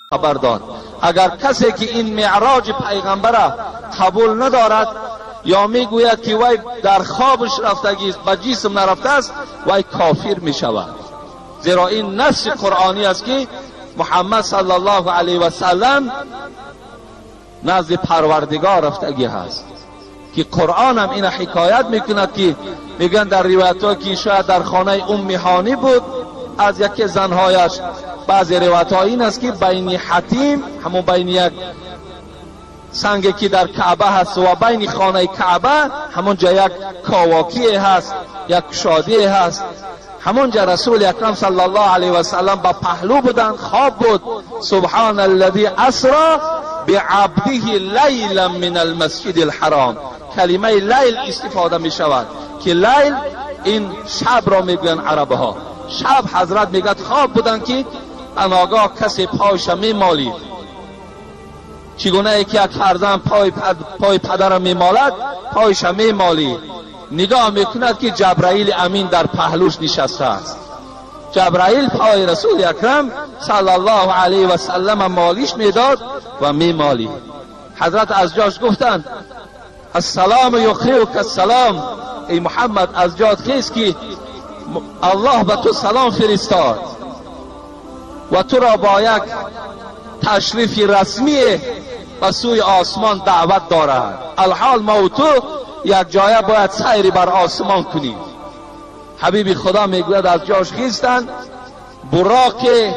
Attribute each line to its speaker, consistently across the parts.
Speaker 1: خبر داد اگر کسی که این معراج پیغمبر را قبول ندارد یا میگوید که وی در خوابش رفتگی است به جسم نرفته است وی کافر می شود، زیرا این نص قرآنی است که محمد صلی الله علیه و سلم نزد پروردگار رفتگی هست، که قرآن هم این حکایت میکند که میگن در روایت ها که شاید در خانه ام هانی بود از یکی زنهایش. بعضی روایت ها این است که بین حتیم، همون بین یک سنگی که در کعبه هست و بین خانه کعبه همونجا یک کاواکی هست، یک شادی هست، همونجا رسول اکرم صلی الله علیه و سلم با پهلو بودن، خواب بود. سبحان الذی اسری بعبده لیلا من المسجد الحرام، کلمه لیل استفاده می شود که لیل این شب را میگن عرب ها. شب حضرت میگد خواب بودن که ناگاه کسی پایش می مالید، چگونه ای که یک فرزند پای پدر می مالد پایش می مالید، نگاه میکند که جبرائیل امین در پهلوش نشسته است. جبرائیل پای رسول اکرم صلی الله علیه و سلم مالیش میداد و می مالید. حضرت از جاش گفتند السلام یقریئک السلام، ای محمد از جات خیز که الله به تو سلام فرستاد و تو را با یک تشریف رسمی به سوی آسمان دعوت دارد. الحال ما و تو یک جایه باید سیری بر آسمان کنیم. حبیب خدا میگوید از جاش خیستند، براقی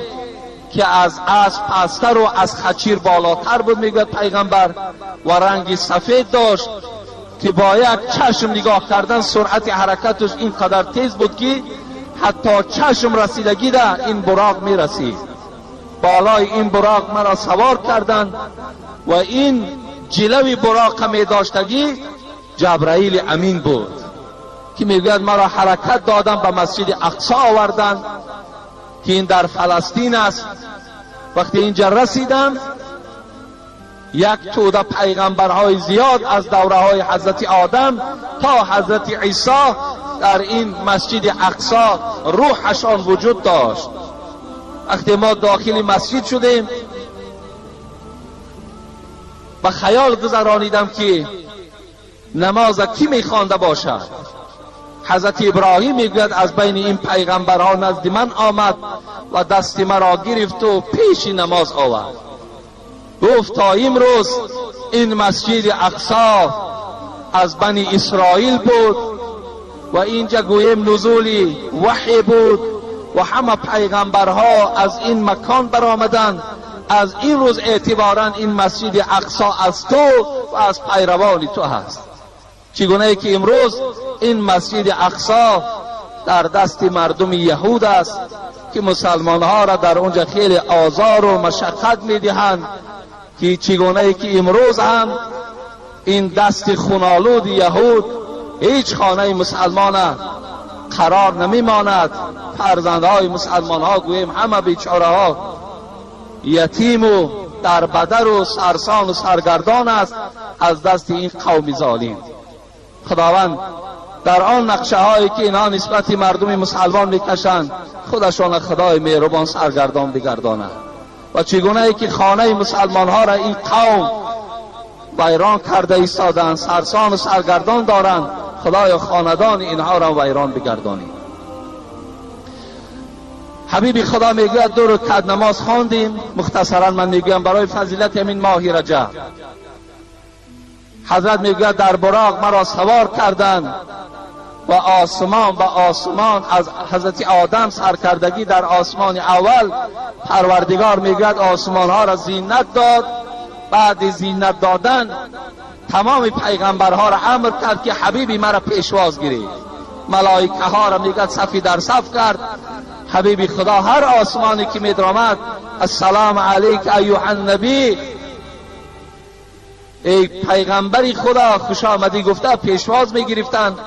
Speaker 1: که از اسب پستر و از خچیر بالاتر بود میگوید پیغمبر و رنگی سفید داشت که با یک چشم نگاه کردن سرعت حرکتش اینقدر تیز بود که حتی چشم رسیدگی ده این براق میرسید. بالای این براق مرا سوار کردند و این جلوی براق می داشتگی جبرائیل امین بود که میگوید مرا حرکت دادن به مسجد اقصی آوردن که این در فلسطین است. وقتی اینجا رسیدم یک توده پیغمبرهای زیاد از دوره های حضرت آدم تا حضرت عیسی در این مسجد اقصی روحشان وجود داشت. وقتی ما داخل مسجد شدیم به خیال گذرانیدم که نماز کی میخوانده باشد. حضرت ابراهیم میگوید از بین این پیغمبرها نزد من آمد و دست مرا گرفت و پیش نماز آورد. گفت تا امروز این مسجد اقصی از بنی اسرائیل بود و اینجا گویم نزول وحی بود و همه پیغمبرها از این مکان برآمدند. از این روز اعتبارا این مسجد اقصی از تو و از پیروان تو هست. چگونه ای که امروز این مسجد اقصی در دست مردم یهود است که مسلمان ها را در اونجا خیلی آزار و مشقت میدهند، که چگونه ای که امروز هم این دست خونالود یهود هیچ خانه مسلمان قرار نمیماند. فرزندهای مسلمان ها گویم همه بیچاره ها یتیم و در بدر و سرسان و سرگردان است از دست این قوم ظالم. خداوند در آن نقشه هایی که اینها نسبت مردم مسلمان میکشند خودشان خدای مهربان سرگردان بگرداند و چگونه ای که خانه مسلمان ها را این قوم ویران کرده ایستادند، سرسان و سرگردان دارند، خدای خاندان اینها را ویران بگردانی. حبیب خدا میگوید 2 رکعت نماز خواندیم. مختصرا من میگویم برای فضیلت همین ماه رجب حضرت میگوید در براق مرا سوار کردند و آسمان به آسمان از حضرت آدم سرکردگی در آسمان اول پروردگار میگوید آسمان ها را زینت داد. بعد زینت دادن تمام پیغمبرها را امر کرد که حبیبی مرا پیشواز گیرید. ملائکه ها را میگوید صفی در صف کرد. حبیبی خدا هر آسمانی که میدرامد السلام علیک ایها النبی، ای پیغمبری خدا خوش آمدی گفته پیشواز میگرفتند.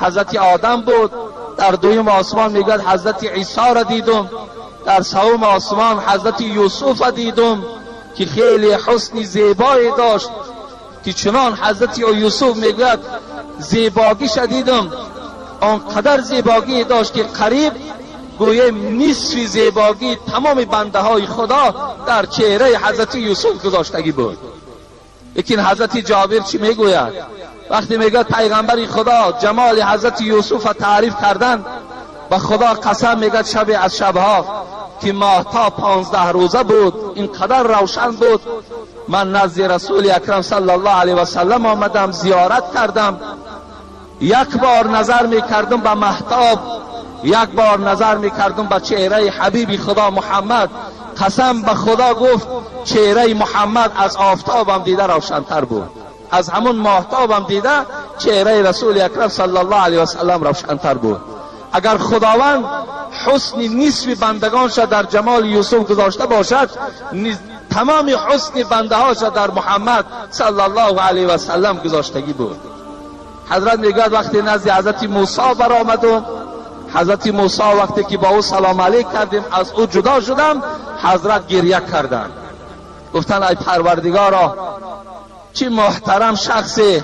Speaker 1: حضرت آدم بود. در دویم آسمان میگوید حضرت عیسی را دیدم. در سوم آسمان حضرت یوسف را دیدم که خیلی حسن زیبایی داشت که چنان حضرت یوسف میگوید زیباگیش دیدم آنقدر زیبایی داشت که قریب گویا نصف زیبایی تمام بنده های خدا در چهره حضرت یوسف گذاشتگی بود. لیکن حضرت جابر چی میگوید؟ وقتی میگه پیغمبر خدا جمال حضرت یوسف تعریف کردن، و خدا قسم میگه شب از شبها که ماهتاب 15 روزه بود، اینقدر روشن بود، من نزد رسول اکرم صلی الله علیه و سلم آمدم، زیارت کردم، یک بار نظر میکردم به ماهتاب، یک بار نظر میکردم به چهره حبیب خدا محمد. قسم به خدا گفت چهره محمد از آفتابم دیده روشنتر بود، از همون ماهتابم دیده چهره رسول اکرم صلی الله علیه و سلم روشنتر بود. اگر خداوند حسن نصف بندگانش در جمال یوسف گذاشته باشد، تمام حسن بنده هاش در محمد صلی الله علیه و سلم گذاشتگی بود. حضرت میگوید وقتی نزد حضرت موسی برآمدم، حضرت موسی وقتی که با او سلام علیک کردیم از او جدا شدم، حضرت گریه کردند، گفتن ای پروردگارا چه محترم شخصی،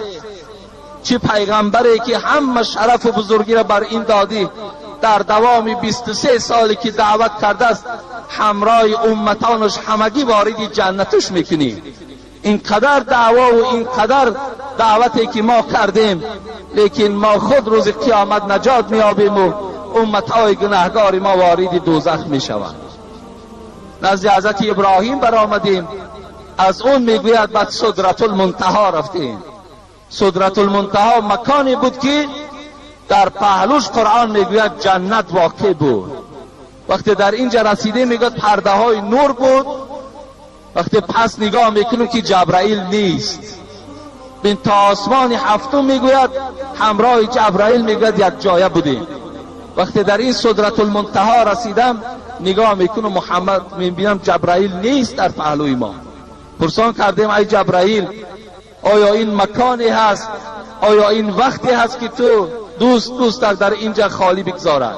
Speaker 1: چه پیغمبری که همه شرف و بزرگی را بر این دادی، در دوام 23 سالی که دعوت کرده است همراه امتانش همگی وارد جنتش میکنی. اینقدر دعوا و اینقدر دعوتی که ما کردیم، لیکن ما خود روز قیامت نجات میابیم و امتهای گناهگار ما وارد دوزخ میشوند. نزد حضرت ابراهیم برآمدیم، از اون میگوید بعد سدرت المنتهی رفتیم. سدرت المنتهی مکانی بود که در پهلوش قرآن میگوید جنت واقع بود. وقتی در اینجا رسیده میگوید پرده های نور بود. وقتی پس نگاه میکنیم که جبرائیل نیست. بین تا آسمان هفتم میگوید همراه جبرائیل میگوید یک جایه بودیم. وقتی در این سدرت المنتهی رسیدم نگاه میکنم محمد میبینم جبرائیل نیست در پهلوی ما. پرسان کردیم ای جبرائیل آیا این مکانی هست، آیا این وقتی هست که تو دوست در اینجا خالی بگذارد؟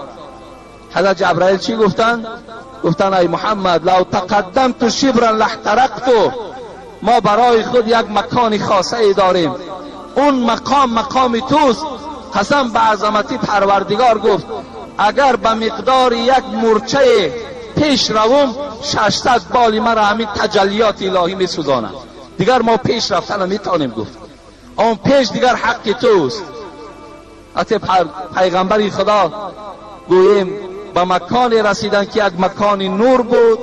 Speaker 1: حضرت جبرائیل چی گفتن؟ گفتن ای محمد لو تقدمت شبرا لاحترقت، ما برای خود یک مکان خاصه ای داریم، اون مقام توست. قسم به عظمتی پروردگار گفت اگر به مقدار یک مورچه پیش روم 600 بال مرا همین تجلیات الهی می سوزاند، دیگر ما پیش رفتن نمیتونیم گفت، اون پیش دیگر حق توست. حتی پیغمبر خدا گوییم به مکانی رسیدن که یک مکان نور بود،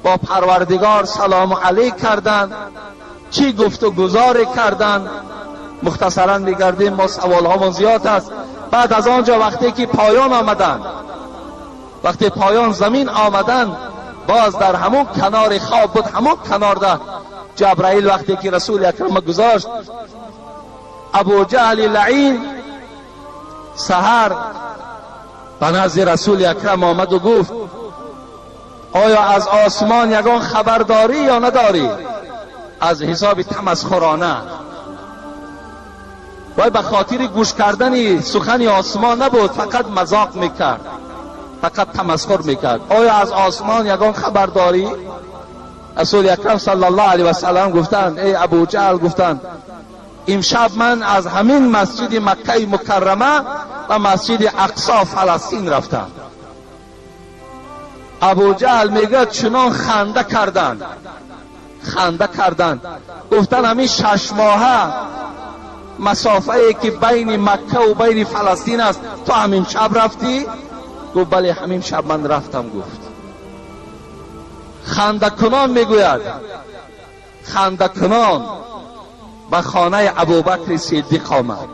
Speaker 1: با پروردگار سلام علیک کردند، چی گفت و گزار کردند. مختصرا میگردیم، ما سوال ها زیاد است. بعد از آنجا وقتی که پایان آمدن، وقتی پایان زمین آمدن، باز در همون کنار خواب بود، همون کنار ده جبرائیل وقتی که رسول اکرم گذاشت، ابو جهل لعین سحر به نزد رسول اکرم آمد و گفت آیا از آسمان یگان خبر داری یا نداری؟ از حساب تمسخرانه وای به خاطر گوش کردن سخن آسمان نبود، فقط مذاق میکرد، فقط تمسخر میکرد. آیا از آسمان یگان خبر داری؟ رسول اکرم صلی الله علیه و سلم گفتند ای ابو جهل، گفتند امشب من از همین مسجد مکه مکرمه و مسجد اقصی فلسطین رفتم. ابو جهل میگه چنان خنده کردند، گفتن همین 6 ماهه مسافه ای که بین مکه و بین فلسطین است تو همین شب رفتی؟ گفت بله همین شب من رفتم. گفت خنده کنان میگوید، خنده کنان به خانه ابوبکر صدیق آمد.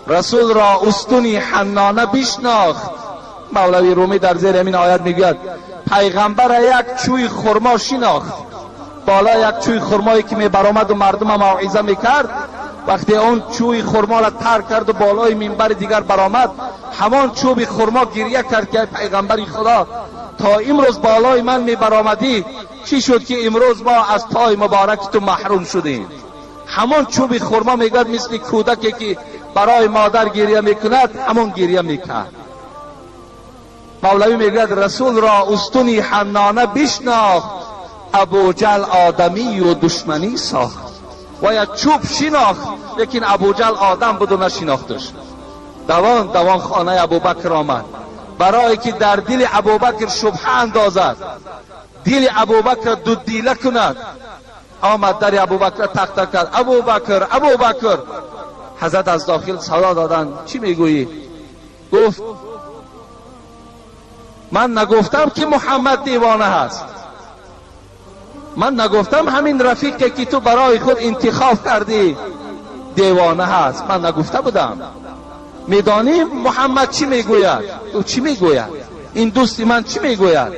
Speaker 1: رسول را استونی حنانه بشناخت. مولوی رومی در زیر همین آیت میگوید پیغمبر یک چوی خرما شناخت. بالا یک چوی خرمایی که می برآمد و مردم موعظه میکرد، وقتی اون چوی خرما را ترک کرد و بالای منبر دیگر برآمد، همان چوب خرما گریه کرد که پیغمبر خدا تا امروز بالای من می برآمدی، چی شد که امروز ما از پای مبارک تو محروم شدیم؟ همان چوب خرما میگد مثل کودکی که برای مادر گریه میکند همون گریه میکرد. مولوی میگد رسول را استونی حنانه بشناخت، ابو جهل آدمی و دشمنی ساخت. و یا چوب شناخت، لیکن ابوجهل آدم بود و نشناختش. دوان خانه ابوبکر آمد برای که در دل ابوبکر شبهه اندازد، دل ابوبکر دو دیله کند. آمد در ابوبکر تق تق کرد، ابوبکر. حضرت از داخل صدا دادن چی میگویی؟ گفت من نگفتم که محمد دیوانه هست، من نگفتم همین رفیقی که تو برای خود انتخاب کردی دیوانه هست، من نگفته بودم. میدانی محمد چی میگوید؟ تو چی میگوید؟ این دوستی من چی میگوید؟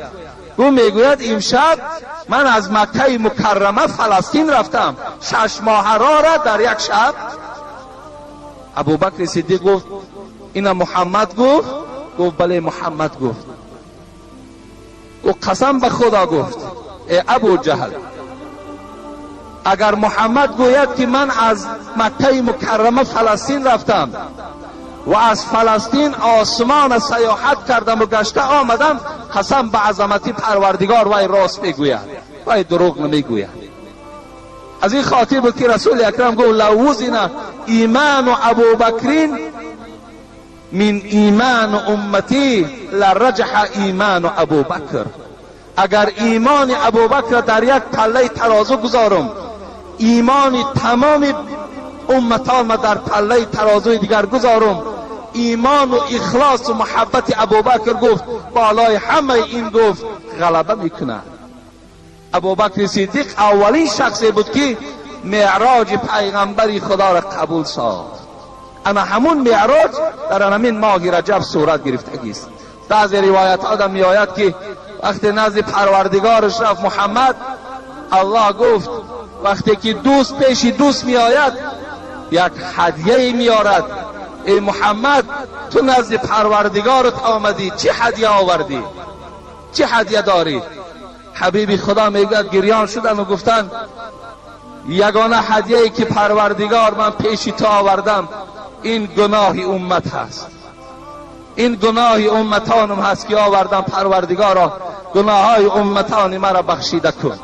Speaker 1: او میگوید امشب من از مکه مکرمه فلسطین رفتم 6 ماه را در یک شب. ابوبکر صدیق گفت اینا محمد گفت؟ گفت بله محمد گفت. او قسم به خدا گفت ای ابو جهل، اگر محمد گوید که من از مکه مکرمه فلسطین رفتم و از فلسطین آسمان سیاحت کردم و گشته آمدم، قسم به عظمت پروردگار وای راست میگوید، وای دروغ نمیگوید. از این خاطر بود که رسول اکرم گفت لو وزن ایمان ابوبکر من ایمان امتی لرجح ایمان ابوبکر. اگر ایمان ابوبکر در یک پله ترازو گذارم، ایمان تمام امتان ما در پله ترازوی دیگر گذارم، ایمان و اخلاص و محبت ابوبکر گفت بالای همه این گفت غلبه میکنه. ابوبکر صدیق اولین شخصی بود که معراج پیغمبری خدا را قبول ساخت. اما همون معراج در همین ماه رجب صورت گرفتگی است. بعضی روایت ها می آید که وقتی نزد پروردگارش رفت محمد، الله گفت وقتی که دوست پیش دوست می آید یک هدیه می آرد. ای محمد تو نزد پروردگارت آمدی، چه هدیه آوردی؟ چه هدیه داری؟ حبیب خدا میگوید گریان شدن و گفتن یگانه هدیه‌ای که پروردگار من پیش تو آوردم این گناه امت هست، این گناه امتانم هست که آوردم. پروردگارا گناههای امتان مرا بخشیده کن.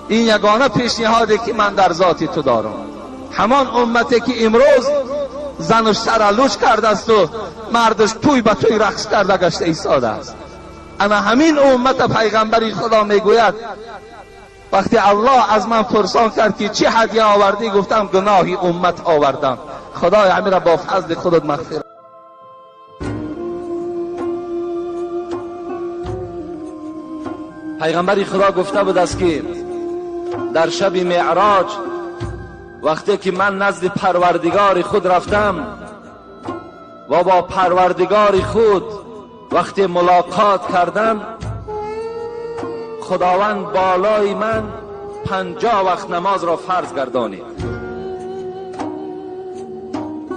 Speaker 1: این یگانه پیشنهادی که من در ذات تو دارم. همان امتی که امروز زنش سرالوش کرده است و مردش توی به توی رقص کرده گشته ایستاده است. اما همین امت پیغمبری خدا میگوید وقتی الله از من پرسان کرد که چه هدیه آوردی، گفتم گناهی امت آوردم. خدای همین را با فضل خودت مغفرت. پیغمبری خدا گفته بود است که در شب معراج وقتی که من نزد پروردگار خود رفتم و با پروردگار خود وقتی ملاقات کردم، خداوند بالای من 50 وقت نماز را فرض گردانید.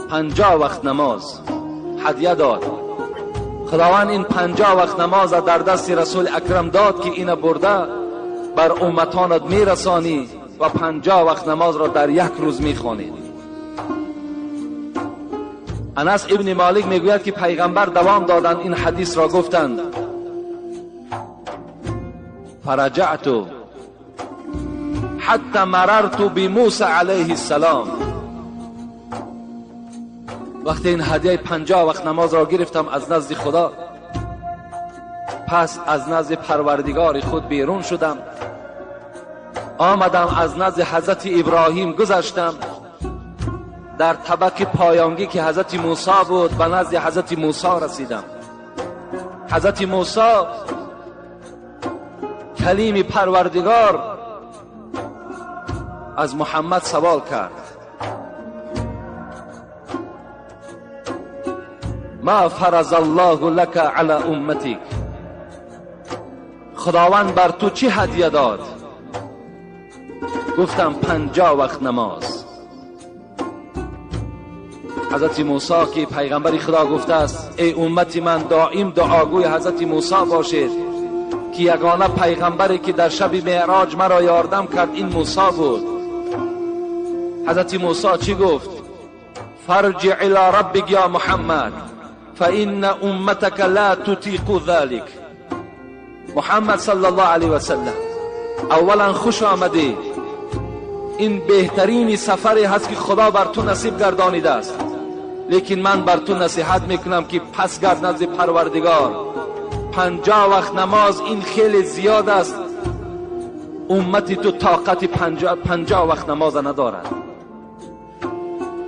Speaker 1: 50 وقت نماز هدیه داد. خداوند این 50 وقت نماز در دست رسول اکرم داد که اینو برده بر امتانت میرسانی و 50 وقت نماز را در یک روز میخوانید. انس ابن مالک میگوید که پیغمبر دوام دادند این حدیث را گفتند فرجعت حتی مررت بموسی علیه السلام. وقتی این هدیه 50 وقت نماز را گرفتم از نزد خدا، پس از نزد پروردگار خود بیرون شدم، آمدم از نزد حضرت ابراهیم گذشتم، در طبق پایانگی که حضرت موسی بود به نزد حضرت موسی رسیدم. حضرت موسی کلیم پروردگار از محمد سوال کرد ما فرض الله لك على امتك، خداوند بر تو چی هدیه داد؟ گفتم 50 وقت نماز. حضرت موسی که پیغمبری خدا گفته است ای امتی من دائم دعاگوی حضرت موسی باشید که یگانه پیغمبری که در شب معراج مرا یاردم کرد این موسی بود. حضرت موسی چی گفت؟ فرجع الى ربک یا محمد فإن امتك لا تطيق ذلك. محمد صلی الله علیه و سلم اولا خوش آمدی این بهترین سفری هست که خدا بر تو نصیب گردانیده است. لیکن من بر تو نصیحت میکنم که پس گرد نزد پروردگار. 50 وقت نماز این خیلی زیاد است. امتی تو طاقت 50 وقت نماز ندارد.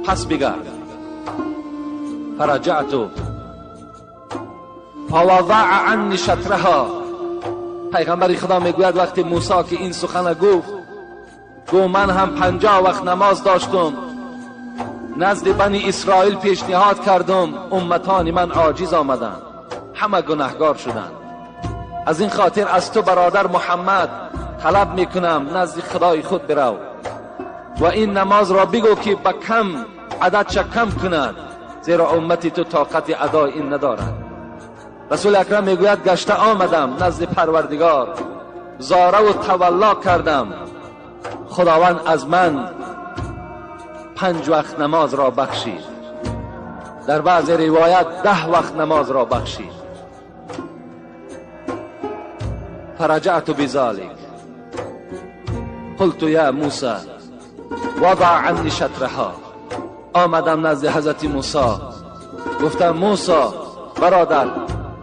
Speaker 1: پس بگرد. فرجعت فوضع عنی شطرها. پیغمبر خدا میگوید وقتی موسی که این سخن گفت، من هم 50 وقت نماز داشتم، نزد بنی اسرائیل پیشنهاد کردم، امتان من عاجز آمدند، همه گناهگار شدند. از این خاطر از تو برادر محمد طلب میکنم نزد خدای خود برو و این نماز را بگو که به کم عددش کم کند، زیرا امتی تو طاقت ادای این ندارد. رسول اکرم میگوید گشته آمدم نزد پروردگار، زاره و تولا کردم، خداوند از من 5 وقت نماز را بخشید، در بعض روایت 10 وقت نماز را بخشید. فرجعت بذلك قلت یا موسی وضع عنی شطرها. آمدم نزد حضرت موسی، گفتم موسی برادر،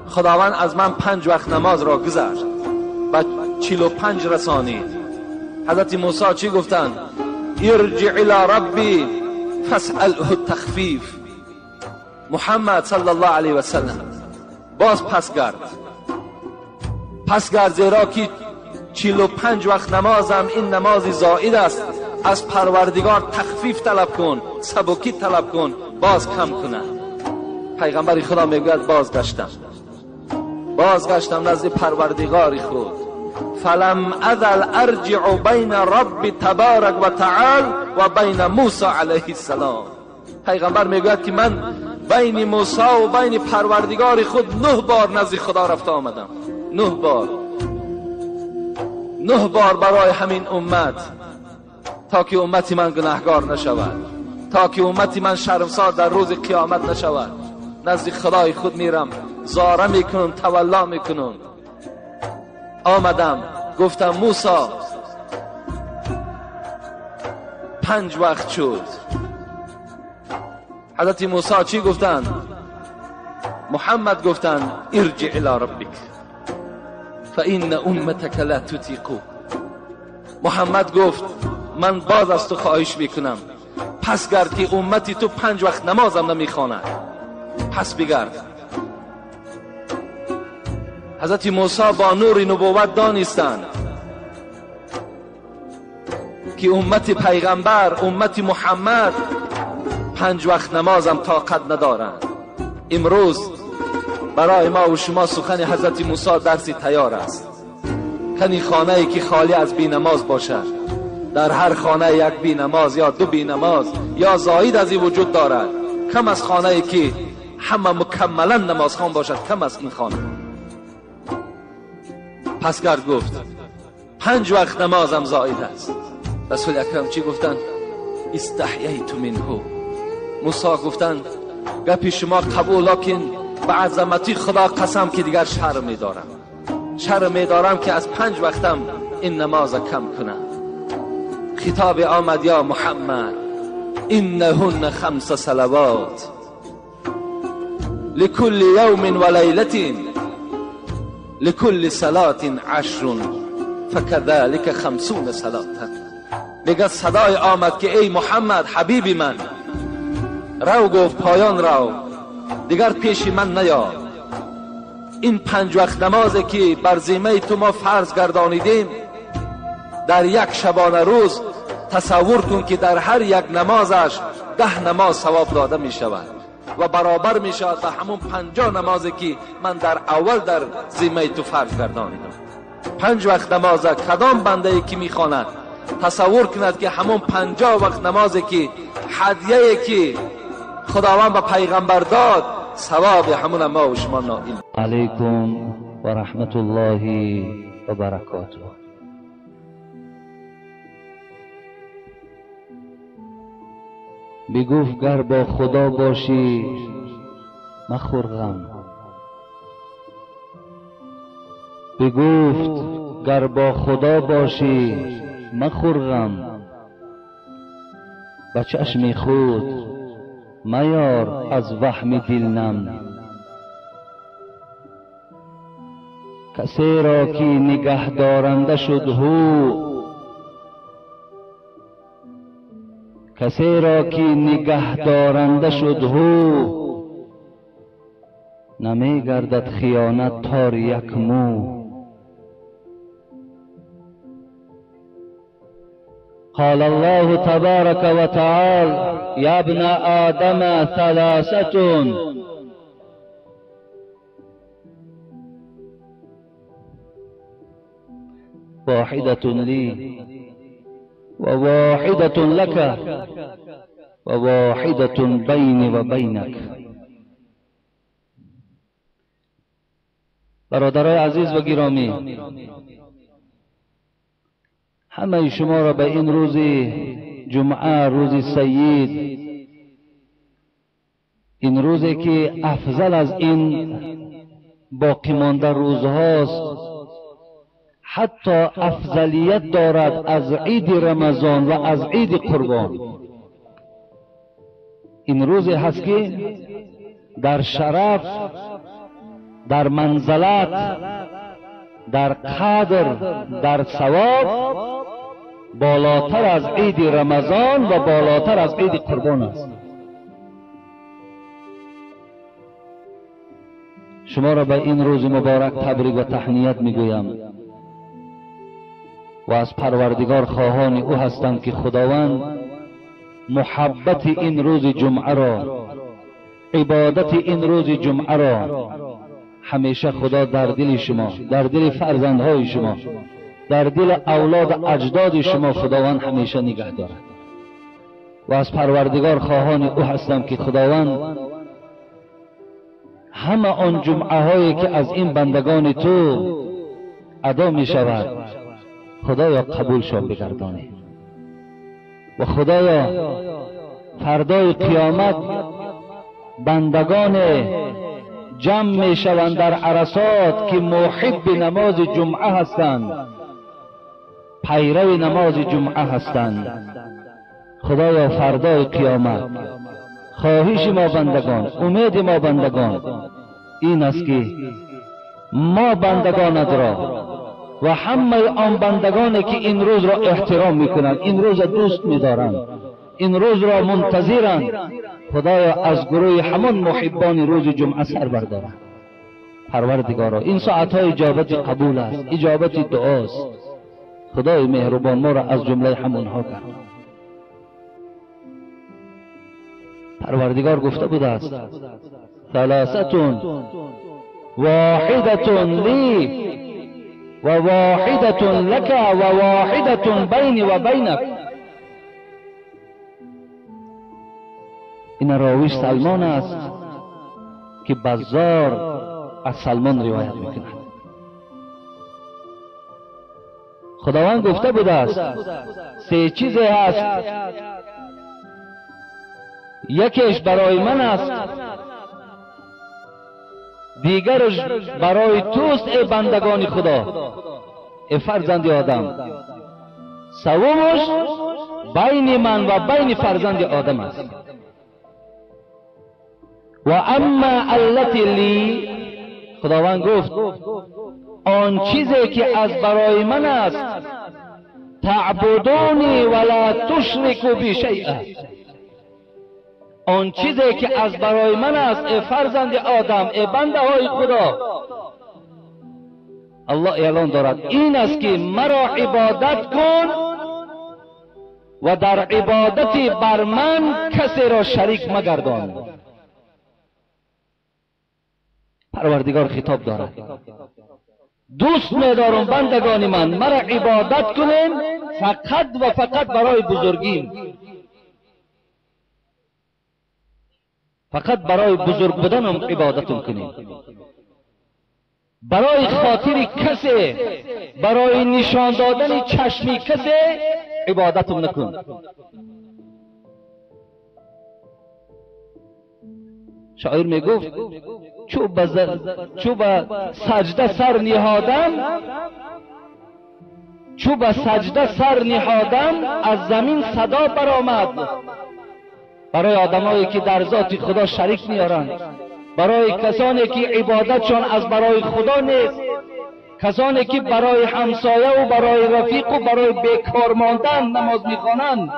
Speaker 1: خداوند از من 5 وقت نماز را گذشت و 45 رسانید. حضرت موسی چی گفتند؟ ارجع الی ربی فاسأله التخفیف. محمد صلی الله علیه و سلم باز پس گرد، زیرا که 45 وقت نمازم این نمازی زائد است، از پروردگار تخفیف طلب کن، سبکی طلب کن، باز کم کنه. پیغمبر خدا میگوید بازگشتم نزد پروردگار خود، فلم ازل ارجع بین رب تبارک و تعال و بین موسی علیه السلام. پیغمبر میگوید که من بین موسی و بین پروردگار خود 9 بار نزد خدا رفته آمدم. 9 بار برای همین امت، تا که امتی من گناهگار نشود، تا که امتی من شرمسار در روز قیامت نشود. نزد خدای خود میرم، زاره میکنم، تولا میکنم. آمدم گفتم موسی 5 وقت شد. حضرت موسی چی گفتند؟ محمد گفتند ارجع الی ربک فإن امتک لا تطیق. محمد گفت من باز از تو خواهش میکنم، پس گرد که امتی تو 5 وقت نمازم نمیخواند، پس بگرد. حضرت موسی با نور نبوت دانستند که امت پیغمبر، امت محمد 5 وقت نمازم طاقت ندارند. امروز برای ما و شما سخن حضرت موسی درسی تیار است. کنی خانه ای که خالی از بی نماز باشد، در هر خانه یک بی نماز یا 2 بی نماز یا زاید از این وجود دارد. کم از خانه ای که همه مکملا نماز خوان باشد، کم از این خانه. پس گرد گفت 5 وقت نمازم زاید است. رسول اکرم چی گفتند؟ استحییت منه. موسی گفتند گپی شما قبول، لکن به عظمتی خدا قسم که دیگر شرم میدارم که از 5 وقتم این نماز کم کنم. خطاب آمد یا محمد انهن 5 صلوات لكل یوم و لیلة لكل صلاة 10 فكذلك 50 صلاة. میگه صدای آمد که ای محمد حبیبی من، رو گفت پایان رو، دیگر پیش من نیا. این 5 وقت نمازی که بر ذمه تو ما فرض گردانیدیم، در یک شبانه روز تصور کن که در هر یک نمازش 10 نماز ثواب داده می شود و برابر می شود به همون 50 نمازی که من در اول در ذمه تو فرض گردانیدم. 5 وقت نماز کدام بنده ای که می خواند تصور کند که همون 50 وقت نمازی که هدیه‌ای که خداوند به پیغمبر داد، ثواب همون ما و شما نائل.
Speaker 2: علیکم و رحمت الله و برکاته. بگفت گر با خدا باشی مخور غم. بگفت گر با خدا باشی مخور غم. به چشم خود میار از وهم دلنم. کسی را که نگه دارنده شد هو، کسی را که نگه دارنده شد هو، نمی گردد خیانت تار یک مو. قال الله تبارك وتعالى يا ابن آدم ثلاثة واحدة لي وواحدة لك وواحدة بيني وبينك. برادرای عزیز و گرامی، همه شما را به این روز جمعه، روز سید، این روزی که افضل از این باقی مانده روزهاست، حتی افضلیت دارد از عید رمضان و از عید قربان. این روزی هست که در شرف، در منزلت، در قدر، در ثواب بالاتر از عید رمضان و بالاتر از عید قربان است. شما را به این روز مبارک تبریک و تهنیت میگویم و از پروردگار خواهان او هستم که خداوند محبت این روز جمعه را، عبادت این روز جمعه را همیشه خدا در دل شما، در دل فرزندهای شما، در دل اولاد اجداد شما خداوند همیشه نگه دارد. و از پروردگار خواهان او هستم که خداوند همه آن جمعه هایی که از این بندگان تو ادا می شود خدایا قبولشان بگردانی و خدایا فردای قیامت بندگان جمع می شوند در عرصات که محب نماز جمعه هستند، پیرو نماز جمعه هستند. خدایا فردای قیامت خواهش ما بندگان، امید ما بندگان این است که ما بندگانت را و همه آن بندگانی که این روز را احترام میکنند، این روز دوست می‌دارند، این روز را منتظرند، خدایا از گروه همان محبان روز جمعه سر بردارند. پروردگارا این ساعت‌های اجابت قبول است، اجابت دعاست. خدای مهربان ما را از جمله همونها کرد. پروردگار گفته بوده است ثلاثة واحدة لی و واحدة لك و واحدة بینی و بینک. این راویش سلمان است که بزار از سلمان روایت میکند. خداوند گفته بوده است سه چیزی هست، یکیش برای من است، دیگرش برای توست ای بندگان خدا، ای فرزند آدم، سومش بین من و بین فرزند آدم است. و اما التی لی، خداوند گفت آن چیزی که از برای من است، تعبدونی ولا تشرکوا بی شیئا، آن چیزی که از برای من است ای فرزند آدم، ای بنده های خدا، الله اعلان دارد این است که مرا عبادت کن و در عبادت بر من کسی را شریک مگردان. پروردگار خطاب دارد دوست می‌دارم بندگان من مرا عبادت کنیم فقط و فقط برای بزرگیم، فقط برای بزرگ بودنم عبادتم کنیم، برای خاطر کسی، برای نشان دادن چشمی کسی عبادتم نکن. شاعر میگفت چو به سجده سر نهادم، چو به سجده سر نهادم از زمین صدا برآمد، برای آدمایی که در ذات خدا شریک میارن، برای کسانی که عبادتشان از برای خدا نیست، کسانی که برای همسایه و برای رفیق و برای بیکار ماندن نماز میخوانند،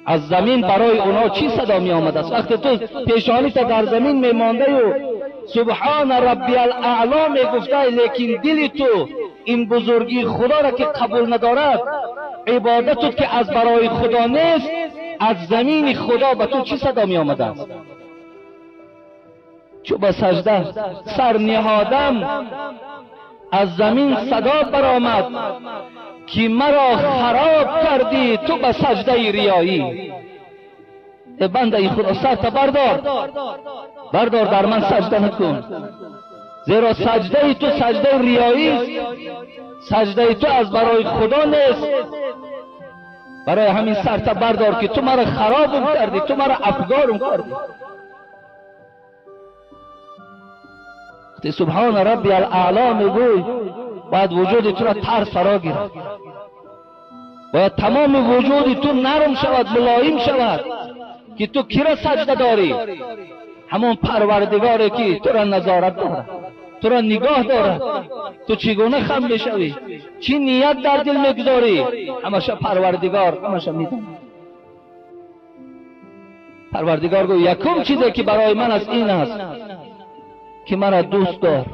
Speaker 2: از زمین برای اونا چی صدا می آمده است؟ وقتی تو پیشانی تا در زمین می مانده و سبحان ربی الاعلا می گفته، لیکن دل تو این بزرگی خدا را که قبول ندارد، عبادتت که از برای خدا نیست، از زمین خدا به تو چی صدا می آمده است؟ چو به سجده سر نهادم، از زمین صدا برآمد که مرا خراب کردی تو به سجده ریایی. ای بنده خدا، سرت بردار در من سجده نکن، زیرا سجده تو سجده ریایی است، سجده تو از برای خدا نیست. برای همین سرت بردار که تو مرا خرابم کردی، تو مرا افگارم کردی. سبحان ربی الاعلا میگوی باید وجود تو را ترس فرا گیرد، باید تمام وجود تو نرم شود، ملایم شود که تو کی را سجده داری؟ همون پروردگاری که تو را نظارت دارد، تو را نگاه دارد. تو چگونه خم بشوی، چی نیت در دل میگذاری، همشه پروردگار همشه میداند. پروردگار گوی یکم چیزی که برای من از این است که مرا دوست دار،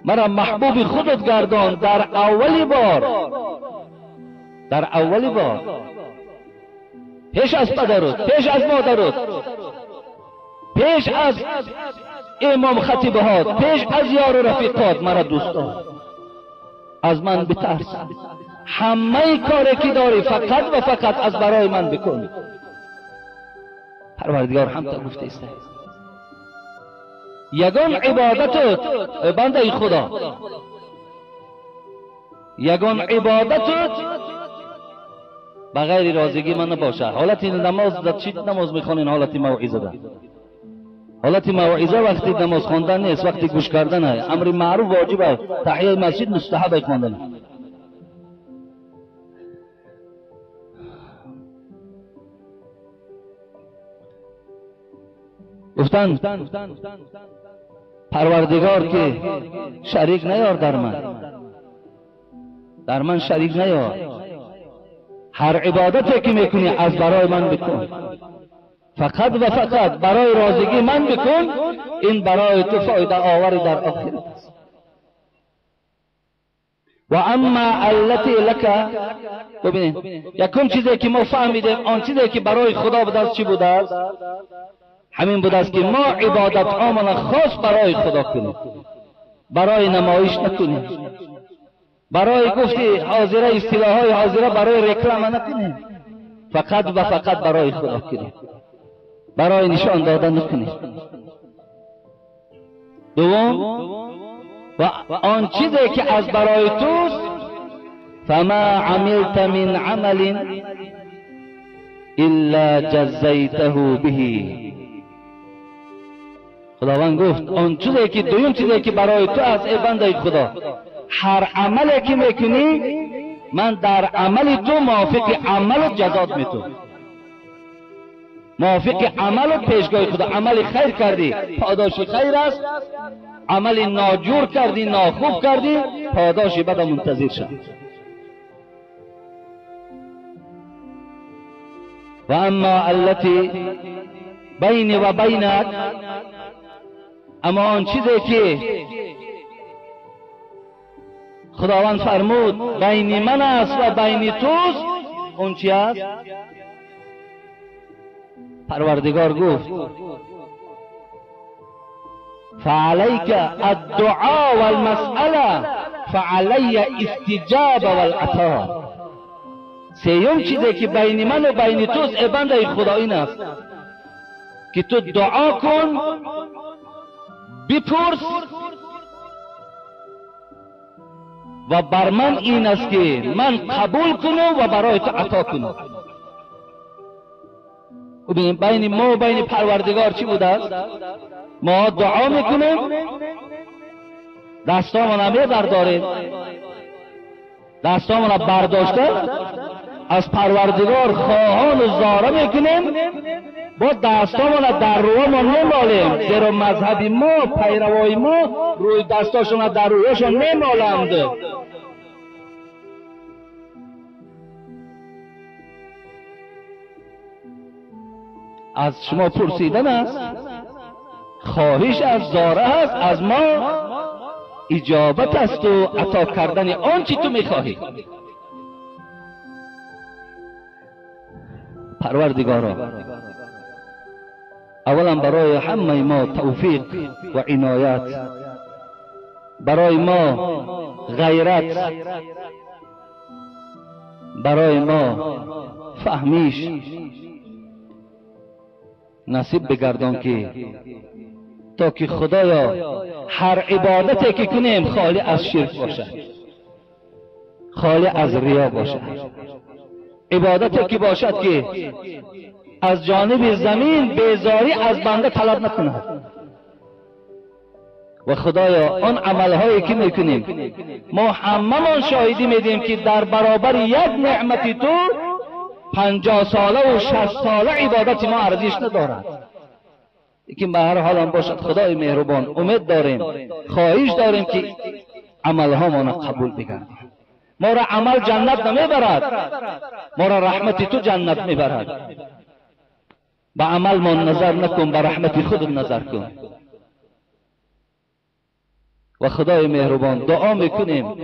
Speaker 2: مرا محبوب خودت گردان. در اولی بار پیش از پدرت، پیش از مادرت، پیش از امام خطیبهات، پیش از یار و رفیقات مرا دوست دار. از من بترس، همه کاری که داری فقط و فقط از برای من بکن. پروردگار هم تا گفته است یگان عبادتت، بنده خدا، یگان عبادتت بغیر رازگی من نباشه. حالت نماز در چی نماز میخوانین؟ حالت موعظه ده. حالت موعظه وقتی نماز خواندن نیست، وقتی گوش کردن است. امر معروف واجب است، تحیه مسجد مستحب خواندن. گفتن پروردگار که شریک نیار در من شریک نیار. هر عبادتی که میکنی از برای من بکن، فقط و فقط برای رازگی من بکن. این برای تو فایده آوری در آخرت است. و اما التی لک، ببینید یکم چیزی که ما فهمیدیم، آن چیزی که برای خدا بوده است چی بوده است؟ همین بوده است که ما عبادت هامون خاص برای خدا کنیم، برای نمایش نکنیم، برای گفتی حاضره اصطلاح های حاضره برای رکلام نکنیم، فقط و فقط برای خدا کنیم، برای نشان دادن نکنیم. دوم، و آن چیزی که از برای توست، فما عملت من عمل الا جزیته به. خداوند گفت آن چیزی که دوم چیزی که برای تو از ای بنده خدا، هر عملی که میکنی من در عمل تو موافق عمل جزات میتونم، موافق عمل پیشگاه خدا. عمل خیر کردی پاداش خیر است، عمل ناجور کردی ناخوب کردی پاداش بد منتظر شد. و اما التي بینی و بینک، اما آن چیزی که خداوند فرمود بین من است و بین توست، اون چی است؟ پروردگار گفت فعلیک الدعاء والمسئله فعلی استجابه والعطاء. سیوم چیزی که بین من و بین توست ای بنده خدا این است که تو دعا کن، بپرس و بر من این است که من قبول کنم و برای تو عطا کنم. بین ما و بین پروردگار چی بوده است؟ ما دعا میکنیم، دستامون میبرداریم، دستامون برداشته از پروردگار خواهان و زاره میکنیم، با دستامون در روامون نمالیم، زیرا مذهبی ما، پیروای ما روی دستاشون در رویشون نمالند. از شما پرسیدن است، خواهش از زاره است، از ما اجابت است و عطا کردن آنچه تو میخواهی. پروردگارا، اولا برای همه ما توفیق و عنایت، برای ما غیرت، برای ما فهمیش نصیب بگردان که تا که خدایا هر عبادتی که کنیم خالی از شرک باشد، خالی از ریا باشد، عبادتی که باشد که از جانب زمین بیزاری از بنده طلب نکند. و خدایا آن عملهایی که میکنیم ما هممون شاهدی میدیم که در برابر یک نعمتی تو 50 ساله و 60 ساله عبادت ما ارزش ندارد. لیکن به هر حال هم باشد خدای مهربان، امید داریم، خواهش داریم که عملها ما قبول بگردیم. ما را عمل جنت نمیبرد، ما را رحمت تو جنت میبرد. به عمل ما نظر نکن، به رحمت خود نظر کن. و خدای مهربان دعا میکنیم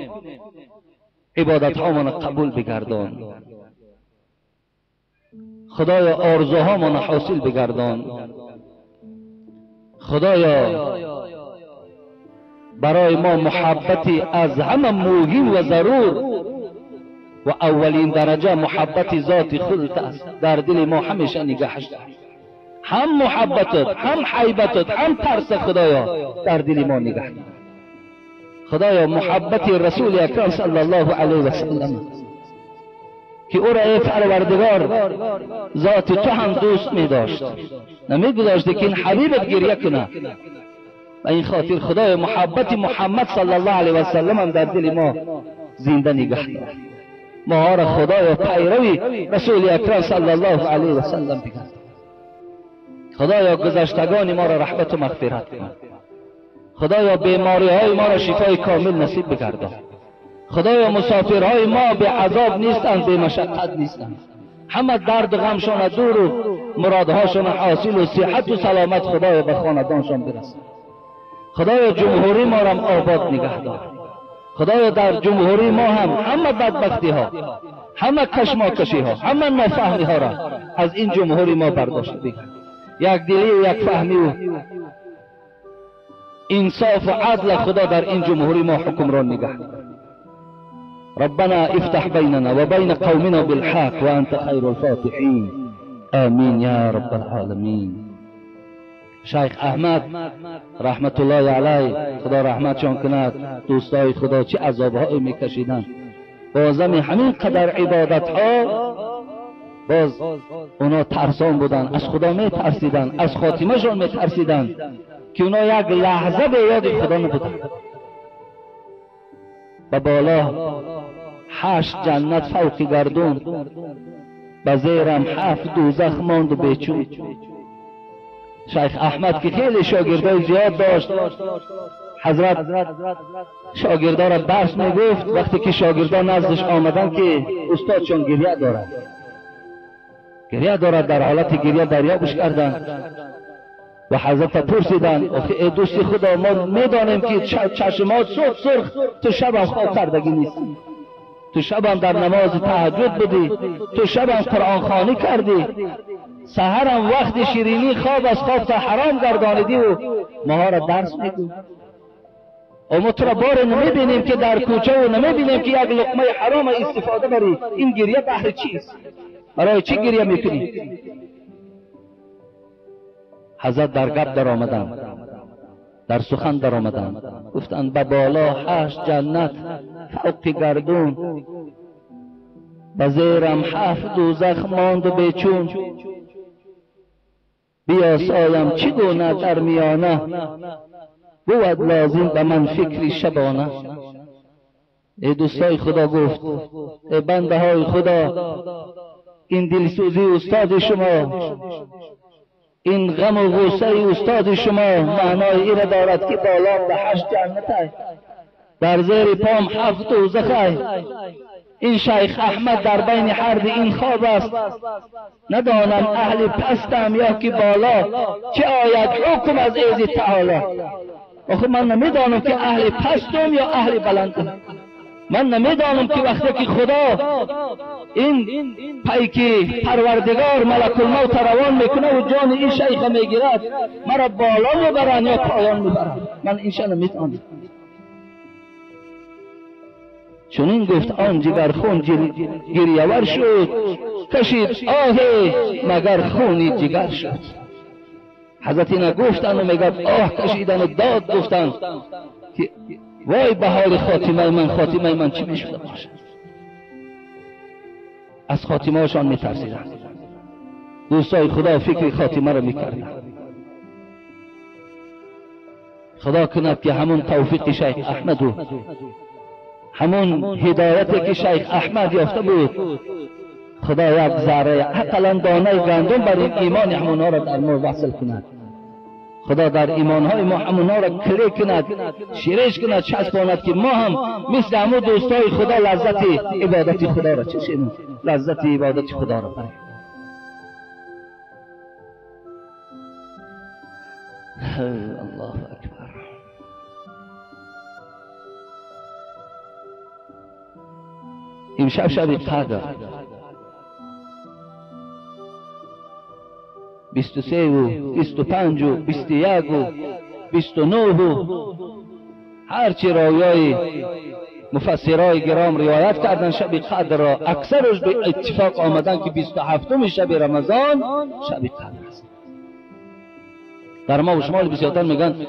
Speaker 2: عبادت ها ما قبول بگردان. خدایا آرزوها ما حاصل بگردان. خدایا برای ما محبتی از همه مهم و ضرور و اولین درجه محبت ذات خودت است، در دل ما همیشه نگهش دار. هم محبتت، هم حیبتت، هم ترس خدایا در دل ما نگه دار. خدایا محبت رسول اکرم صلی الله علیه و سلم که او را ای پروردگار ذات تو هم دوست می داشت، نمی گذاشت که این حبیبت گریه کنه. و این خاطر خدای محبت محمد صلی الله علیه و سلم هم در دل ما زنده نگه دار. ما را خدای پیروی رسول اکرم صلی الله علیه و سلم بگرد. خدایا گذشتگان ما را رحمت و مغفرت کن. خدایا بیماری های ما را شفای کامل نصیب بگردان. خدایا مسافرهای ما به عذاب نیستند، به مشقت نیستند، همه درد و غمشان دور و مرادهاشان حاصل و صحت و سلامت خدایا به خاندانشان برسد. خدایا جمهوری ما را آباد نگه دار. خدایا در جمهوری ما هم همه بدبختی ها، همه کشمکشی ها، همه نافهمی ها را از این جمهوری ما برداشت بگیر. یک دلی و یک فهمی و انصاف و عدل خدا در این جمهوری ما حکمران نگه دار. ربنا افتح بيننا وبين قومنا بالحق وأنت خير الفاتحين آمين يا رب العالمين. شیخ احمد رحمت الله علیه خدا رحمتشان کند، دوستای خدا چه عذابهایی میکشیدن، بازم همین قدر عبادت ها باز اونا ترسان بودن، از خدا میترسیدن، از خاتمه شان میترسیدن که اونا یک لحظه به یاد خدا نبودن. و بالا 8 جنت فوق گردون، به زیرم 7 دوزخ ماند و بیچون. شیخ احمد که خیلی شاگردای زیاد داشت، حضرت شاگردا را درس میگفت، وقتی که شاگردا نزدش آمدن که استادشان گریه دارد در حالت گریه دریابش کردن و حضرت پرسیدن ای دوست خدا ما میدانیم که چشمات سرخ تو شب هم خواب کردگی نیستی، تو شب هم در نماز تهجد بودی، تو شب هم قرآن خوانی کردی، سحر هم وقت شیرینی خواب از خواب تا حرام گردانیدی و ما را درس میگو. اما تو را بار نمیبینیم که در کوچه و نمیبینیم که یک لقمه حرام استفاده بری. این گریه بهر چیست؟ برای چی گریه میکنی؟ حضرت در گپ در آمدن، در سخن در آمدن، گفتند به بالا 8 جنت فوق گردون، به زیرم 7 دوزخ ماند و بیچون. بیاسایم چگونه در میانه، بود لازم به من فکری شبانه. ای دوستای خدا گفت ای بنده های خدا، این دلسوزی استاد شما، این غم و غصه استاد شما معنای این دارد که بالا به 8 جنت در زیر پام 7 دوزخ. این شیخ احمد در بین حرب این خواب است، ندانم اهل پستم یا که بالا، چه آید حکم از عز تعالی. آخه من نمیدانم که اهل پستم یا اهل بلندم. من نمیدانم که وقتی که خدا این پیکی پروردگار ملک الموت روان میکنه و جان این شیخ میگیرد، مرا بالا میبرن یا پایان میبرن. من اینشا نمیدانم. چون این گفت آن جگر خون گریه‌ور شد، کشید آه مگر خونی جگر شد. حضرت اینا گفتن و میگد آه کشیدن و داد گفتن که وای به حال خاتمه من، خاتمه من چی میشد باشد. از خاتمه هاشان میترسیدن. دوستای خدا فکر خاتمه رو میکردن. خدا کند که همون توفیق شیخ احمد و همون هدایتی که شیخ احمد یافته بود، خدا یک ذره حقلا دانه گندم بر این ایمان همونا را در ما وصل کند. خدا در ایمانهای ما همونا را کلی کند، شیرش کند، چسباند که ما هم مثل همون دوستای خدا لذت عبادت خدا را چشیم، لذت عبادت خدا را بریم. الله اکبر. امشب شب قدر 23 و 25 و 21 و 29 و هرچی رایای مفسرای گرام روایت کردن شب قدر را، اکثرش به اتفاق آمدن که 27 شب رمضان شب قدر است. در ما و شمال بسیارتر میگن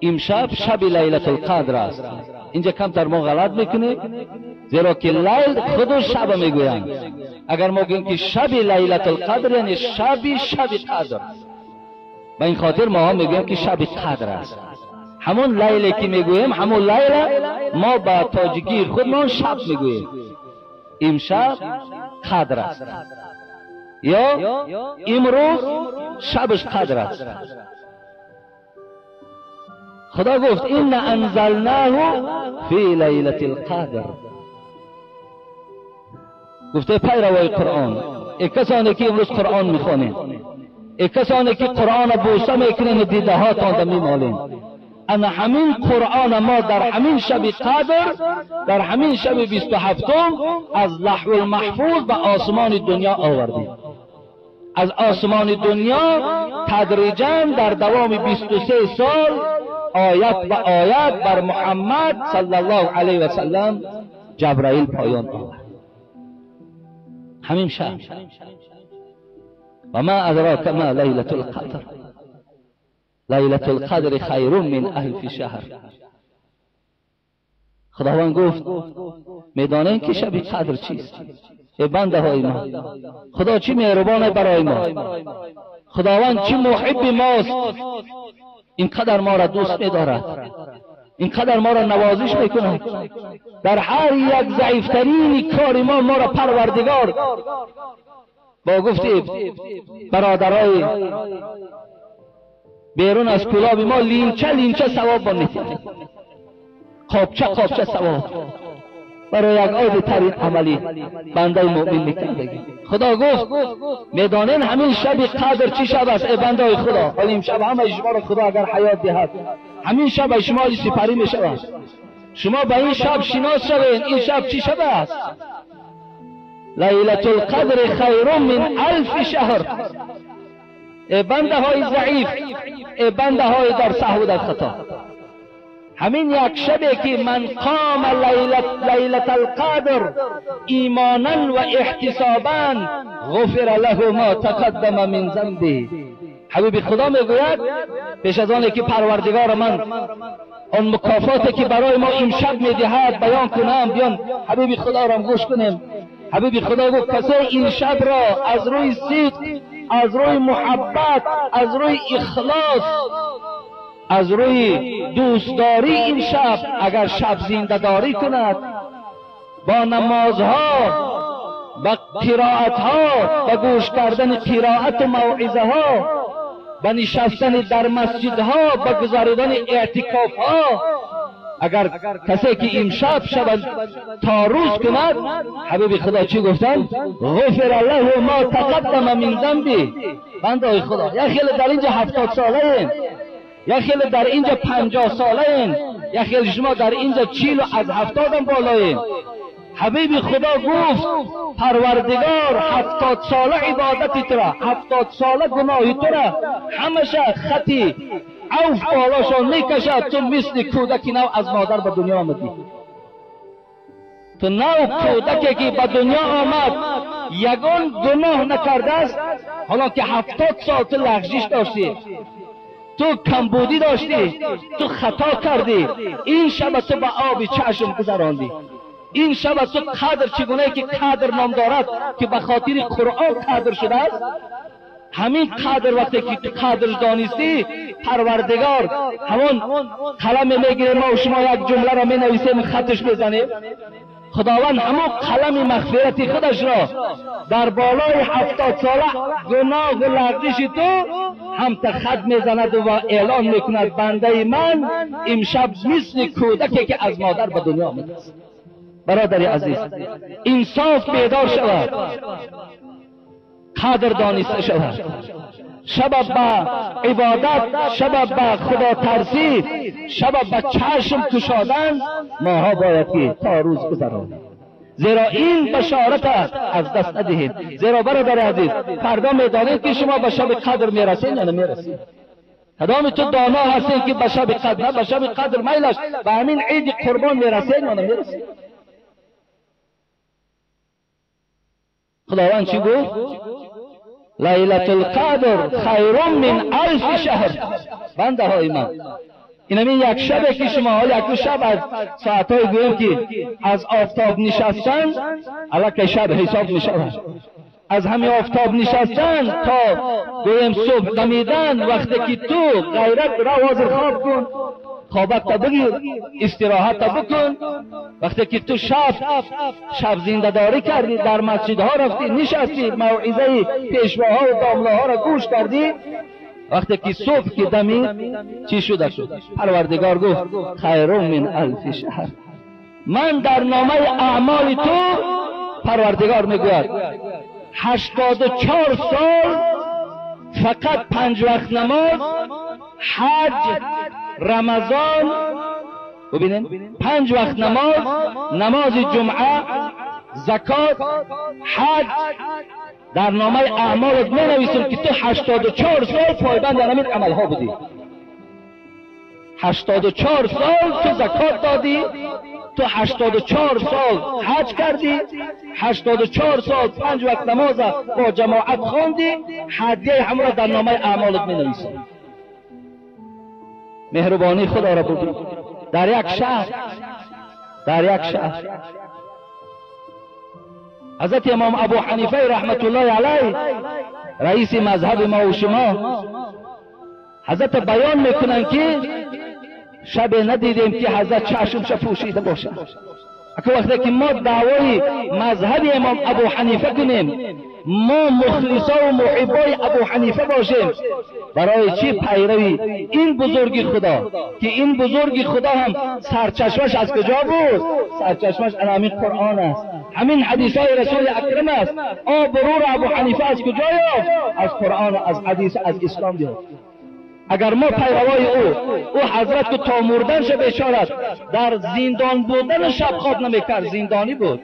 Speaker 2: امشب شب لیلت القدر است. اینجا کمتر ما غلط میکنه، زیرا که لیل خودش شب میگویند. اگر ما گوییم که شب لیلت القدر یعنی شب قدر، به این خاطر ما هم میگوییم که شب قدر است. همون لیلی که میگوییم همون لیل ما با تاجیکی خودمان شب میگوییم. امشب قدر است یا امروز شبش قدر است. خدا گفت این انزلناه فی لیلة القدر. گفته پیروای قرآن، ای کسانی که امروز قرآن میخوانید، ای کسانی که قرآن بوسه میکنین و دیده هاتان میمالین، انا همین قرآن ما در همین شب قدر، در همین شب 27 از لوح المحفوظ به آسمان دنیا آوردیم. از آسمان دنیا تدریجاً در دوام 23 سال آیت به آیت بر محمد صلی الله علیه و سلم جبرائیل پایان آورد. همین شب. و ما ادراک ما لیلة القدر، لیلة القدر خیر من الف شهر. خداوند گفت میدانید که شب قدر چیست؟ ای بنده های ما، خدا چی مهربانه برای ما، خداوند چی محب ماست، اینقدر ما را دوست می‌دارد، اینقدر ما را نوازش می‌کند. در هر یک ضعیفترین کار ما را پروردگار با گفته برادرای بیرون از کلاب ما لینچه ثواب می‌دهد، قابچه ثواب برای یک عادی ترین عملی بنده مؤمن میکنه. خدا گفت میدانین همین شب قدر چی شب است ای بنده های خدا؟ ولی این شب همه شما را خدا اگر حیات دهد، همین شب شما سپری میشود. شما به این شب شناس شوید این شب چی شب است؟ لیلة القدر خیر من الف شهر. ای بنده های ضعیف، ای بنده های در سهو در خطا، همین یک شبی که من قام لیلة القدر ایمانا و احتسابا غفر له ما تقدم من ذنبه. حبیب خدا میگوید پیش از آنی که پروردگار من آن مکافاتی که برای ما امشب میدهد بیان کنم، بیان حبیب خدا را گوش کنیم. حبیب خدا گفت کسی این شب را از روی صدق، از روی محبت، از روی اخلاص از روی دوستداری این شب اگر شب زنده داری کند، با نمازها، با قرائتها، با گوش کردن قرائت و موعظه ها، با نشستن در مسجدها، با گذاردن اعتکافها، اگر کسی که امشب شب تا روز کند، حبیب خدا چی گفتن؟ غفر له ما تقدم من ذنبه. بندای خدا، یا خیلی در اینجا 70 ساله این، یا خیلی در اینجا 50 ساله این، یا خیلی شما در اینجا 40 از 70 هم بالایین. حبیب خدا گفت پروردگار 70 ساله عبادتی تو را، 70 ساله گناهی تو را همشه خطی عوف بالاشان میکشد. تو مثل کودکی نو از مادر به دنیا آمدی، تو نو کودکی که به دنیا آمد یگان گناه نکرده است، حالا که 70 سال تو لغزش داشتی، تو کمبودی داشتی، تو خطا کردی، این شب تو به آب چشم گذراندی. این شب تو قدر چگونه که قدر نام دارد که به خاطر قرآن قدر شده است، همین قدر وقتی که تو قدر دانستی، پروردگار همون قلم میگیره، ما و شما یک جمله را می نویسیم خطش بزنیم، خداوند همون قلم مغفرت خودش را در بالای 70 ساله گناه و لغزش تو هم خط میزند و اعلان میکند بنده من امشب مثل کودکی که از مادر به دنیا آمده است. برادری عزیز، انصاف بیدار شود، قدر دانسته شود، شب به عبادت، شب به خدا ترسی، شب به چشم کشادن ماها باید که تا روز گذرانیم، زیرا این بشارت از دست ندهید. زیرا برادر عزیز، فردا میدانید که شما به شب قدر میرسید یا نمیرسید. کدام تو دانا هستید که به شب قدر، نه به شب قدر میلش به همین عید قربان میرسید یا نمیرسید. خداوند چی گفت؟ لیلة القدر خیر من 1000 شهر. بنده های من، این یک شبه که شما یک شب از ساعتهای گویم که از آفتاب نشستن الک شب حساب می شود. از همین آفتاب نشستن تا گویم صبح دمیدن، وقتی که تو غیرت را حاضر خواب کن، خوابت تا بگیر، استراحت تا بکن. وقتی که تو شب زنده داری کردی، در مسجدها رفتی، نشستی، موعظه پیشواها و داملاها را گوش کردی، وقتی که صبح که دمید چی شده شد؟ پروردگار گفت خیر من 1000 شهر. من در نامه اعمال تو، پروردگار میگوید 84 سال فقط 5 وقت نماز، حج، رمضان، ببینین 5 وقت نماز، نماز جمعه، زکات، حج، در نامه اعمالت می نویسیم که تو 84 سال پایبند همین عمل ها بودی. 84 سال تو زکات دادی، تو 84 سال حج کردی، 84 سال 5 وقت نماز با جماعت خواندی، هدیه همه را در نامه اعمالت می نویسیم. مهربانی خدا را ببین. در یک شهر حضرت امام ابو حنیفه رحمت الله علیه، رئیس مذهب ما و شما، حضرت بیان میکنن که شب ندیدیم که حضرت چشمش پوشیده باشه. اگه وقتی که ما دعوای مذهب امام ابو حنیفه کنیم، ما مخلصا و محبای ابو حنیفه باشیم، برای چی پیروی این بزرگ خدا که این بزرگ خدا هم سرچشمش از کجا بود؟ سرچشمش همین قرآن است، همین حدیث های رسول اکرم است. آب برور ابو حنیفه از کجا یافت؟ از قرآن، از حدیث، از اسلام یافت. اگر ما پیروای او حضرت که تا مردنش بشارت در زندان بودن شب خواب نمیکرد، زندانی بود،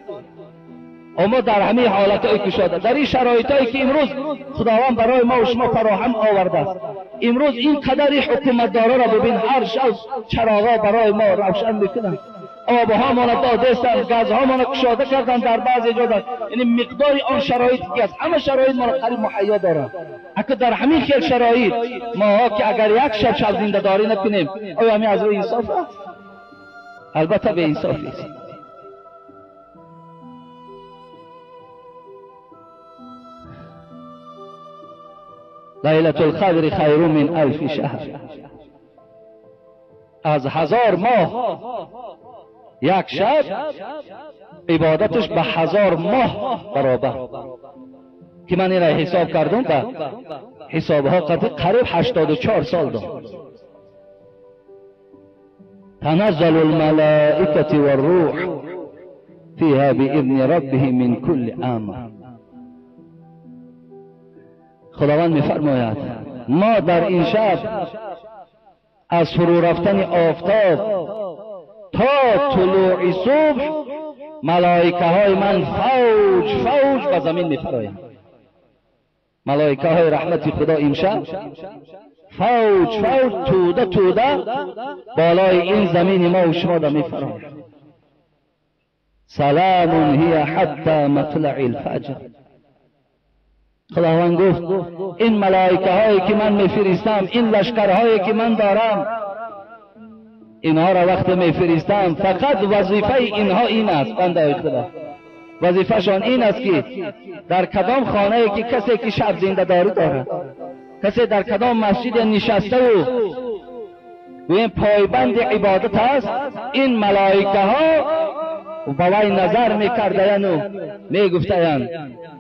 Speaker 2: اما در همه حالتهای کشاده، در این شرایطی که امروز خداوند برای ما و شما فراهم آورده است. امروز این قدری حکومتدارا را ببین، هر شب چراغا برای ما روشن میکنند، آبها ما دادستن، گازها ما کشاده کردن در بعض جاها. یعنی مقدار آن شرایطی که از همه شرایط ما را قریب مهیا دارند. اگه در همین خیل شرایط ما که اگر یک شب زنده داری نکنیم، آیا همین از روی انصاف است؟ البته به انصافی است. لیلة القدر خیر من 1000 شهر. از 1000 ماه یک شب عبادتش به 1000 ماه برابر. که من این را حساب کردم به حسابها قریب 84 سال داد. تنزل الملائکه والروح فیها باذن ربه من کل امر. خداوند میفرماید ما در این شب از فرو رفتن آفتاب تا طلوع صبح ملائکه های من فوج فوج به زمین میپرایند. ملائکه های رحمت خدا امشب فوج فوج توده توده بالای این زمین ما و شما را میپرایند. سلام هی حتی مطلع الفجر. خداوند گفت این ملائکه هایی که من میفرستم، این لشکرهایی که من دارم، اینها را وقت میفرستم فقط وظیفه اینها این است بنده خدا، وظیفهشان این است که در کدام خانه که کسی که شب زنده داری دارد، کسی در کدام مسجد نشسته و این پایبند عبادت است، این ملائکه ها با وی نظر میکردند و میگفتند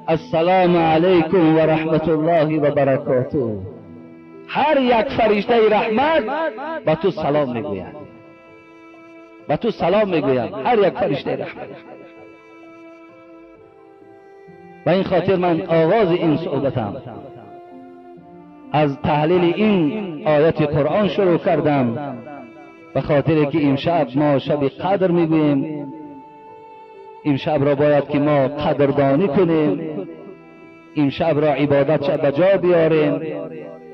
Speaker 2: السلام علیکم و رحمت الله و برکاته. هر یک فرشته رحمت با تو سلام میگوید، با تو سلام میگوید هر یک فرشته رحمت. و این خاطر من آغاز این صحبتم از تحلیل این آیت قرآن شروع کردم، به خاطر که امشب ما شب قدر میگوییم. امشب را باید که ما قدردانی کنیم، امشب را عبادت به جا بیاریم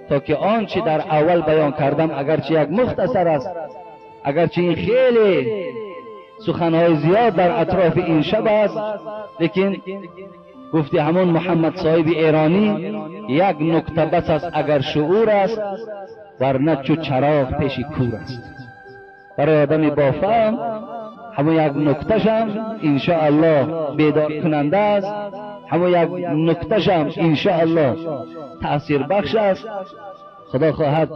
Speaker 2: تا که آنچه در اول بیان کردم اگرچه یک مختصر است، اگرچه این خیلی سخنهای زیاد در اطراف این شب است، لیکن گفتی همون محمد صاحب ایرانی یک نکته بس است اگر شعور است، ورنه چو چراغ پیش کور است. برای آدمی با فهم همون یک نکتهشم انشاءالله بیدار کننده است، همون یک نکتهشم انشاءالله تأثیر بخش است. خدا خواهد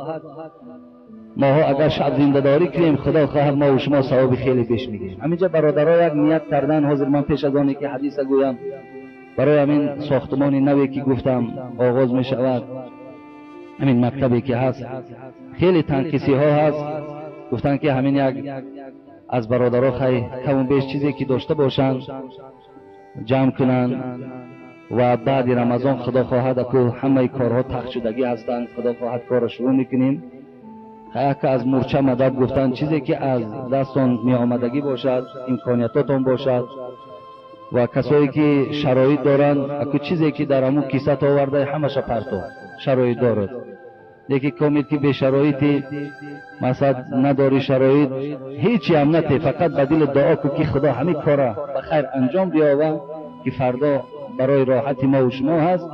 Speaker 2: ماها اگر شب زنده داری کنیم، خدا خواهد ما و شما ثواب خیلی بیش میگیریم. همینجا برادرها یک نیت کردن، حاضر من پیش از آنی که حدیث گویم برای همین ساختمان نوی که گفتم آغاز می شود، همین مکتبی که هست خیلی تنقیسی ها هست، گفتن که همین یک از برادرها خیلی کم و بیش چیزی که داشته باشند جمع کنند و بعد رمضان خدا خواهد که همه کارها تخت شدگی هستند، خدا خواهد کار شروع میکنیم. که از مورچه مدد گفتن چیزی که از دستان می آمدگی باشد، امکانیتاتون باشد و کسایی که شرایط دارن اکو چیزی که در همون کیسه آورده همش پرتو شرایط دارد، لیکن کامل که به شرایطی مثلا نداری شرایط هیچی هم نتی، فقط به دل دعا کو که خدا همه کارا به خیر انجام بیاورد که فردا برای راحت ما و شما هست.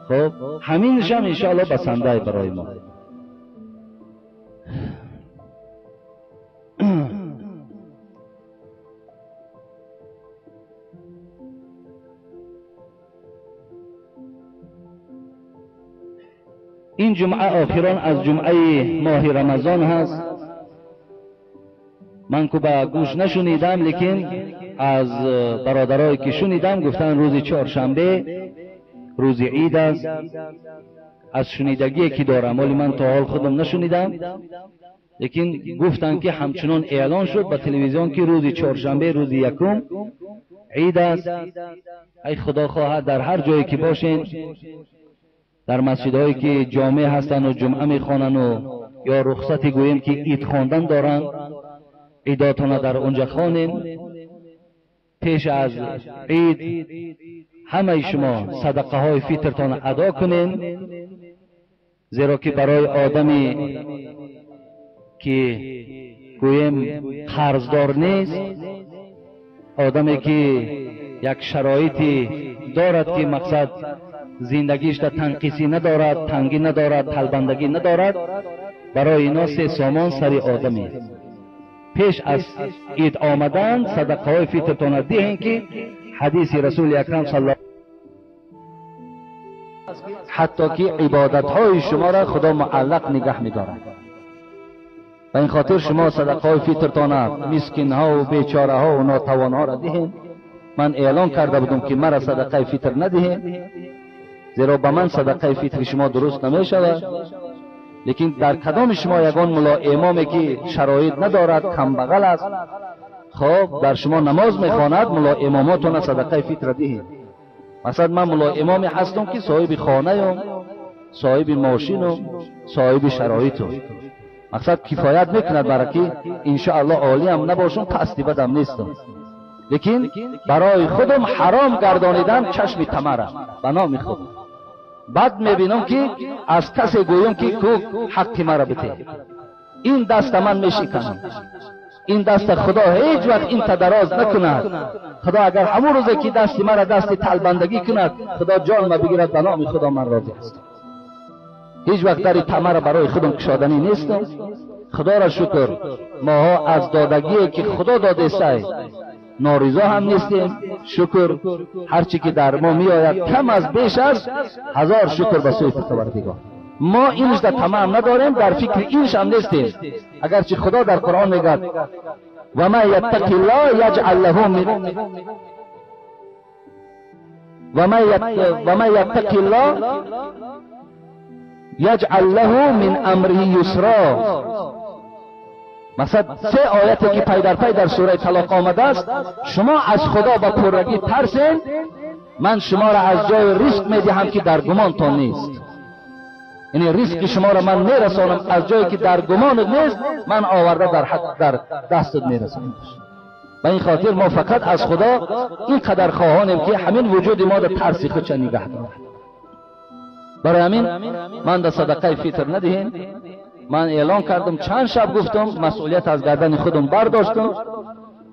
Speaker 2: خب همینش هم انشاءالله بسنده برای ما. این جمعه آخران از جمعه ماه رمضان هست. من که به گوش نشنیدم، لیکن از برادرایی که شنیدم گفتن روز چهارشنبه روز عید است. از شنیدگی که دارم، ولی من تا حال خودم نشنیدم، لیکن گفتن که همچنان اعلان شد به تلویزیون که روز چهارشنبه روز یکم عید است. ای خدا خواهد در هر جایی که باشین، در مسجدهایی که جامع هستن و جمعه میخوانن و یا رخصتی گوییم که عید خواندن دارن، عیداتون در اونجا خوانین. پیش از عید همه شما صدقه های فطرتان ادا کنین، زیرا که برای آدمی که گوییم قرضدار نیست، آدمی که یک شرایطی دارد که مقصد زندگیش در تنقیسی ندارد، تنگی ندارد، تلبندگی ندارد، برای اینا سه سامان سری آدمی پیش از عید آمدن صدقه های فطرتان دهین که حدیث رسول اکرم صلی الله حتی که عبادت های شما را خدا معلق نگه می‌دارد. و این خاطر شما صدقه های فیترتان مسکین ها و بیچاره ها و ناتوان ها را دهین. من اعلان کرده بودم که مرا صدقه فیتر ندهین، زیرا به من صدقه فیتر شما درست نمی شود. لیکن در کدام شما یگان ملا امامی که شرایط ندارد، کم بغل است، خب در شما نماز میخواند، ملا اماماتون صدقه فیتر دهین. مثلا من ملا امامی هستم که صاحب خانه ام، صاحب ماشین ام، صاحب شرایط ام. مقصد کفایت میکند برای که انشاءالله عالی هم نباشم، پستی بدم نیستم. لیکن برای خودم حرام گردانیدم چشم تمرم به نام خود. بعد میبینم که از کسی گویم که کو حق مرا بده، این دست من میشکنم. این دست خدا هیچ وقت این تدراز نکند. خدا اگر همون روزی که دست مرا دست طلبندگی کند، خدا جان ما بگیرد، به نام خدا من راضی هستم. هیچ وقت در تمر برای خودم کشادنی نیستم. خدا را شکر ما از دادگی که خدا داده سای نارضا هم نیستیم. شکر هرچی که در ما می آید کم از بیش از 1000 شکر به سوی پروردگار. ما اینش در تمام نداریم، در فکر اینش هم نیستیم. اگرچه خدا در قرآن میگه و ما یتق الله یجعل له من و ما یتق الله یجعل له من امره یسرا. مثلا 3 آیتی که پی در پی در سوره طلاق آمده است. شما از خدا با پرگی ترسین، من شما را از جای رزق میدهم که در گمانتان نیست. یعنی رزق شما را من میرسانم از جایی که در گمان نیست، من آورده در حق در دستت میرسانم. و این خاطر ما فقط از خدا این قدر خواهانیم که همین وجود ما در ترس خود نگه دارد. برای همین من در صدقه فیتر ندهین. من اعلان کردم، چند شب گفتم، مسئولیت از گردن خودم برداشتم.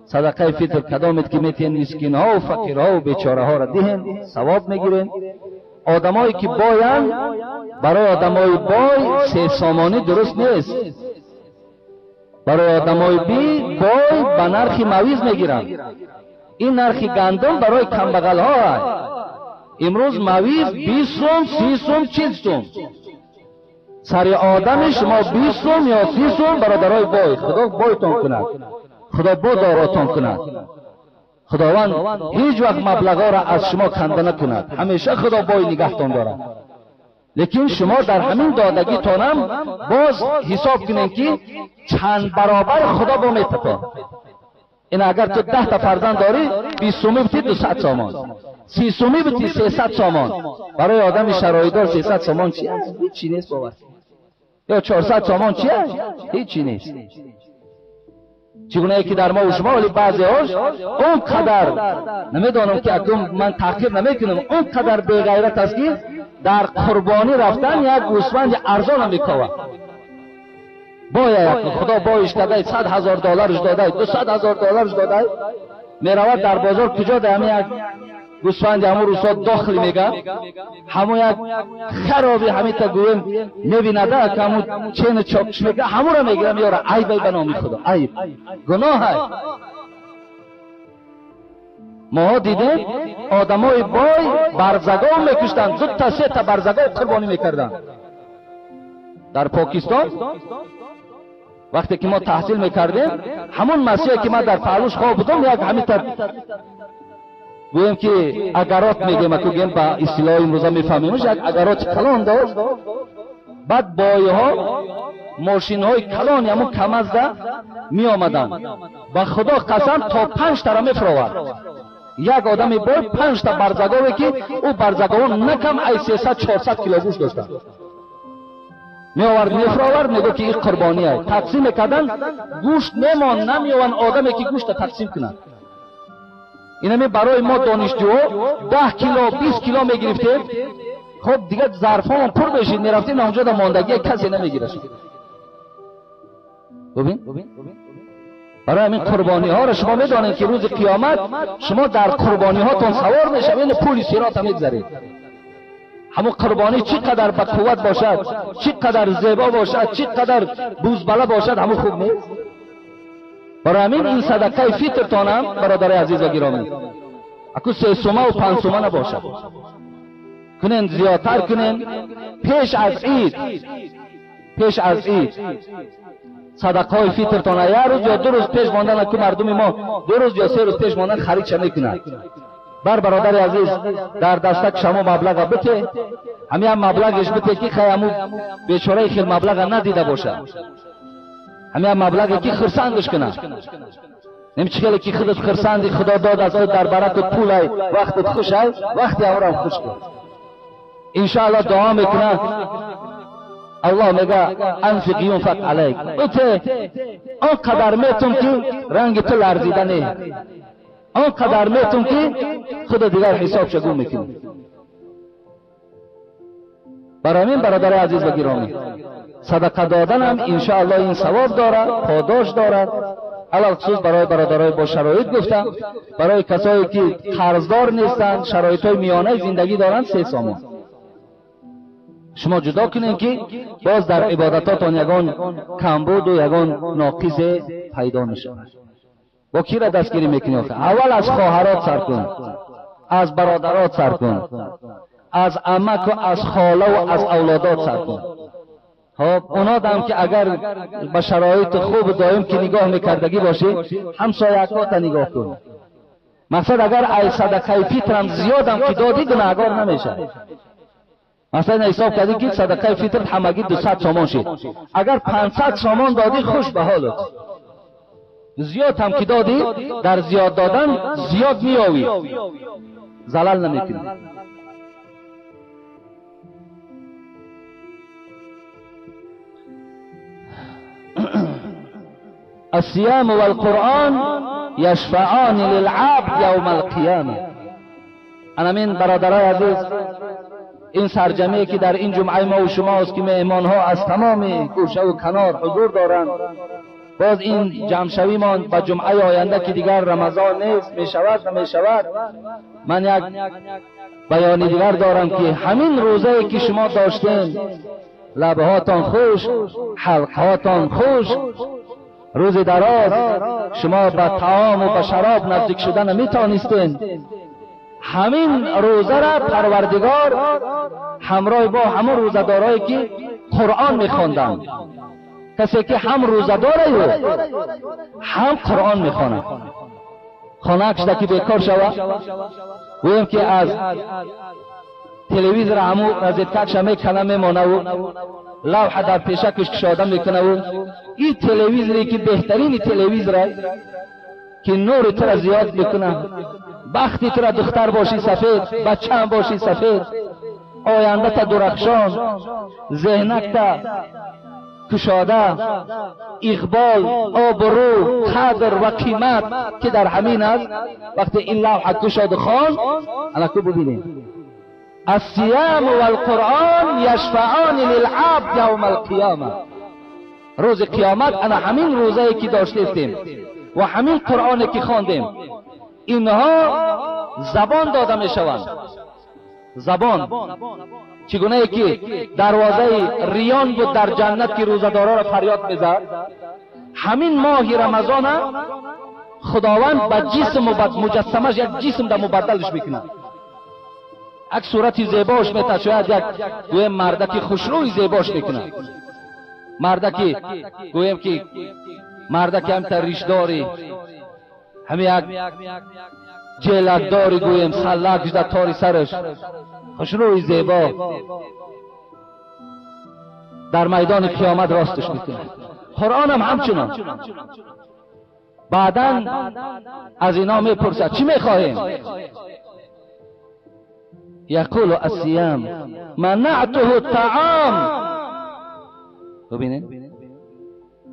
Speaker 2: صدقه فیتر کدامت که میتین مسکین ها و فقیر ها و بیچاره ها را دهین، ثواب میگیرین. آدمایی که باین، برای آدمای بای 3 سامانی درست نیست. برای آدمای بی بای به نرخ مویز میگیرن. این نرخ گندم برای کمبغل ها هست. امروز مویز 20 سوم، 30 سوم، 40 سوم. سر آدم شما 20 سوم یا 30 سوم برادرای بای. خدا بایتون کند، خدا با داراتون کند. خداوند هیچ وقت مبلغا را از شما کنده نکند، همیشه خدا بای نگهتون دارد. لیکن شما در همین دادگی تانم باز حساب کنین که چند برابر خدا با میتپه. این اگر تو 10 تا فرزند داری، 20 سومی بتی 200 سامان، 30 سومی بتی 300 سامان. برای آدم شرایطدار 300 سامان چی است؟ هیچی نیست باور. یا 400 سامان چی است؟ هیچی نیست. چگونه که در ما و شما، ولی بعضی هاش اون قدر نمیدانم که اکنون من تحقیر نمیکنم، اون قدر بی غیرت است که در قربانی رفتن یک گوسفند ارزان میکوه. باید خدا بایش داده، $100,000 داده، $200,000 داده، میرود در بازار کجا ده همه یک گوسفند همون روسا داخل میگه، همون یک خرابی همین تا گویم میبینده که همون چین چاکش میگه، همون را میگیره میاره. عیب به نام خدا، عیب گناه ہے. ما دیدیم آدمای بای برزگاه میکشتن، زود تا 3 تا برزگاه قربانی میکردن. در پاکستان وقتی که ما تحصیل میکردیم، همون مسیحی که ما در پهلوش خواب بودم، یک همین تا گویم که اگرات میگیم، که گویم با اصطلاح امروزه میفهمیمش، یک اگرات کلان داشت. بعد بای ها ماشین های کلانی همون کمزده می آمدن. با خدا قسم تا 5 تا را میفراورد. یک آدم بای 5 تا برزگاوی که او برزگاو نکم ای 300-400 کیلو گوشت داشتن. می آورد میفراورد، میگو که این قربانی است. تقسیم کردن گوشت نمان، نمیوان آدمی که گوشت تقسیم کنند. اینمی برای ما دانشجوها 10 کیلو 20 کیلو میگرفتیم. خب دیگه ظرفا پر بشید، میرفتیم اونجا در ماندگی کسی نمیگیره. ببین برای همین قربانی ها را شما میدانید که روز قیامت شما در قربانی هاتون سوار میشید، این پول صراط میگذرید. همون قربانی چقدر با قوت باشد، چقدر زیبا باشد، چقدر بوزبله باشد، همون خوب نیست. برای همین این صدقه فیتر تانم برادر عزیز و گرامی اکو 3 سومه و 5 سومه نباشد، کنین زیادتر کنین پیش از عید. صدقه های فیترتان یک روز یا 2 روز پیش ماندن که مردم ما 2 روز یا 3 روز پیش ماندن خرید چه میکنند. برادر عزیز در دستک شما مبلغ بده، همین مبلغش بده که خیامو بیچاره خیلی مبلغ ندیده باشه، همین مبلغی که خرسندش کنه، نمیشه که خودت خرسندی خدا داد از در برکت پول وقتت خوش ای وقتی اورم خوش کن. ان شاء الله دعا میکنه الله میگه انفق ينفق عليك، اوته آن قدر میتون که رنگ تو لرزیده نه، آن قدر میتون که خدا دیگر حساب شگو میکنی. برای من برادر عزیز و گرامی صدقه دادن هم انشاءالله این ثواب دارد، پاداش دارد. علاوه خصوص برای برادرای با شرایط گفتم، برای کسایی که قرضدار نیستند، شرایطهای میانه زندگی دارند، 3 سامان شما جدا کنین که باز در عبادتاتون یگان کمبود و یگان ناقص پیدا نشه. با کی را دستگیری میکنی؟ اول از خواهرات سر کن، از برادرات سر کن، از عمک و از خاله و از اولادات سر کن. خب اونا هم که اگر به شرایط خوب دائم که نگاه میکردگی باشه، همسایه‌ات نگاه کن. مقصد اگر ای صدقه فیتر هم زیاد هم که دادی گناهگار نمیشه. مثلا حساب کردی که صدقه فیتر همگی 200 سامان شد، اگر 500 سامان دادی خوش به حالت. زیاد هم که دادی در زیاد دادن زیاد میاوی، زلال نمیکنی. الصيام والقرآن يشفعان للعبد يوم القيامة. انا من برادرای عزیز این سرجمعی که در این جمعه ما و شماست که مهمان ها از تمام گوشه و کنار حضور دارند، باز این جمع شویمان با جمعه آینده که دیگر رمضان نیست، می شود نمی شود، من یک بیانی دیگر دارم که همین روزه که شما داشتین لبهاتان خوش، حلقهاتان خوش، روز دراز شما به طعام و به شراب نزدیک شدن میتونستین، همین روزه را پروردگار همراه با همون روزدارایی که قرآن میخواندن، کسی که هم روزداره و هم قرآن میخوانه، خانه کشته که بیکار شوه ویم که از تلویزیون همو رزیدکش میکنه میمانه و لوحه در پیشکش کشاده میکنه و این تلویزیونی که بهترین تلویزیون که نور تو را زیاد میکنه، بختی تو را دختر باشی سفید، بچه هم باشی سفید، آینده تا درخشان، ذهنک تا کشاده، اقبال، آبرو، قدر و قیمت که در همین است. وقتی این لوحه کشاده خان انا کو ببینیم الصيام والقرآن يشفعان للعبد يوم القيامة. روز قیامت انا همین روزایی که داشتیم و همین قرآنی که خواندیم اینها زبان داده می شوند. زبان چگونه که دروازه ریان بود در جنت که روزدارا را فریاد میزد، همین ماه رمضان خداوند به جسم و مجسمش یک جسم در مبدلش میکنه، یک صورتی زیباش میته، شاید یک گویم مردکی خوشروی زیباش میکنه، مردکی گویم که مردکی هم ریشداری، همین یک جلدداری گویم سلک در تاری سرش خوشروی زیبا در میدان قیامت راستش میکنه. قرآن هم همچنان. بعداً از اینا میپرسد چی میخواهیم؟ یقول الصيام منعته الطعام، ببینید،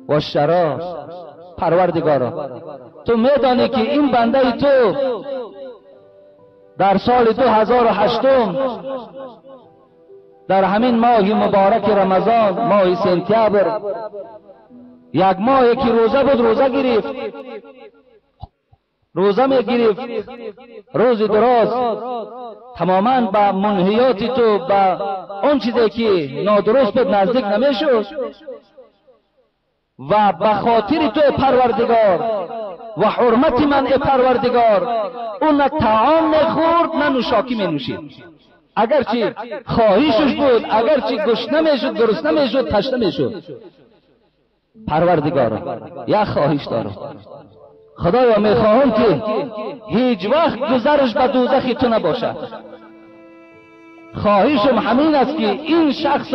Speaker 2: و الشراب. پروردگارا تو میدانی که این بنده تو در سال 2008 در همین ماه مبارک رمضان، ماه سپتامبر، یک ماهی که روزه بود، روزه گرفت، روزه میگرفت، روز دراز تماما با منهیات تو، با اون چیزی که نادرست بود نزدیک نمیشد و به خاطر تو پروردگار و حرمت من پروردگار اون نه طعام میخورد نه نوشاکی مینوشید، اگرچه خواهیشش بود، اگرچه گشنه میشد، گرسنه میشد، تشنه میشد. پروردگارا یک خواهش دارم، خدایا میخواهم که هیچ وقت گذرش به دوزخی تو نباشد. خواهشم همین است که این شخص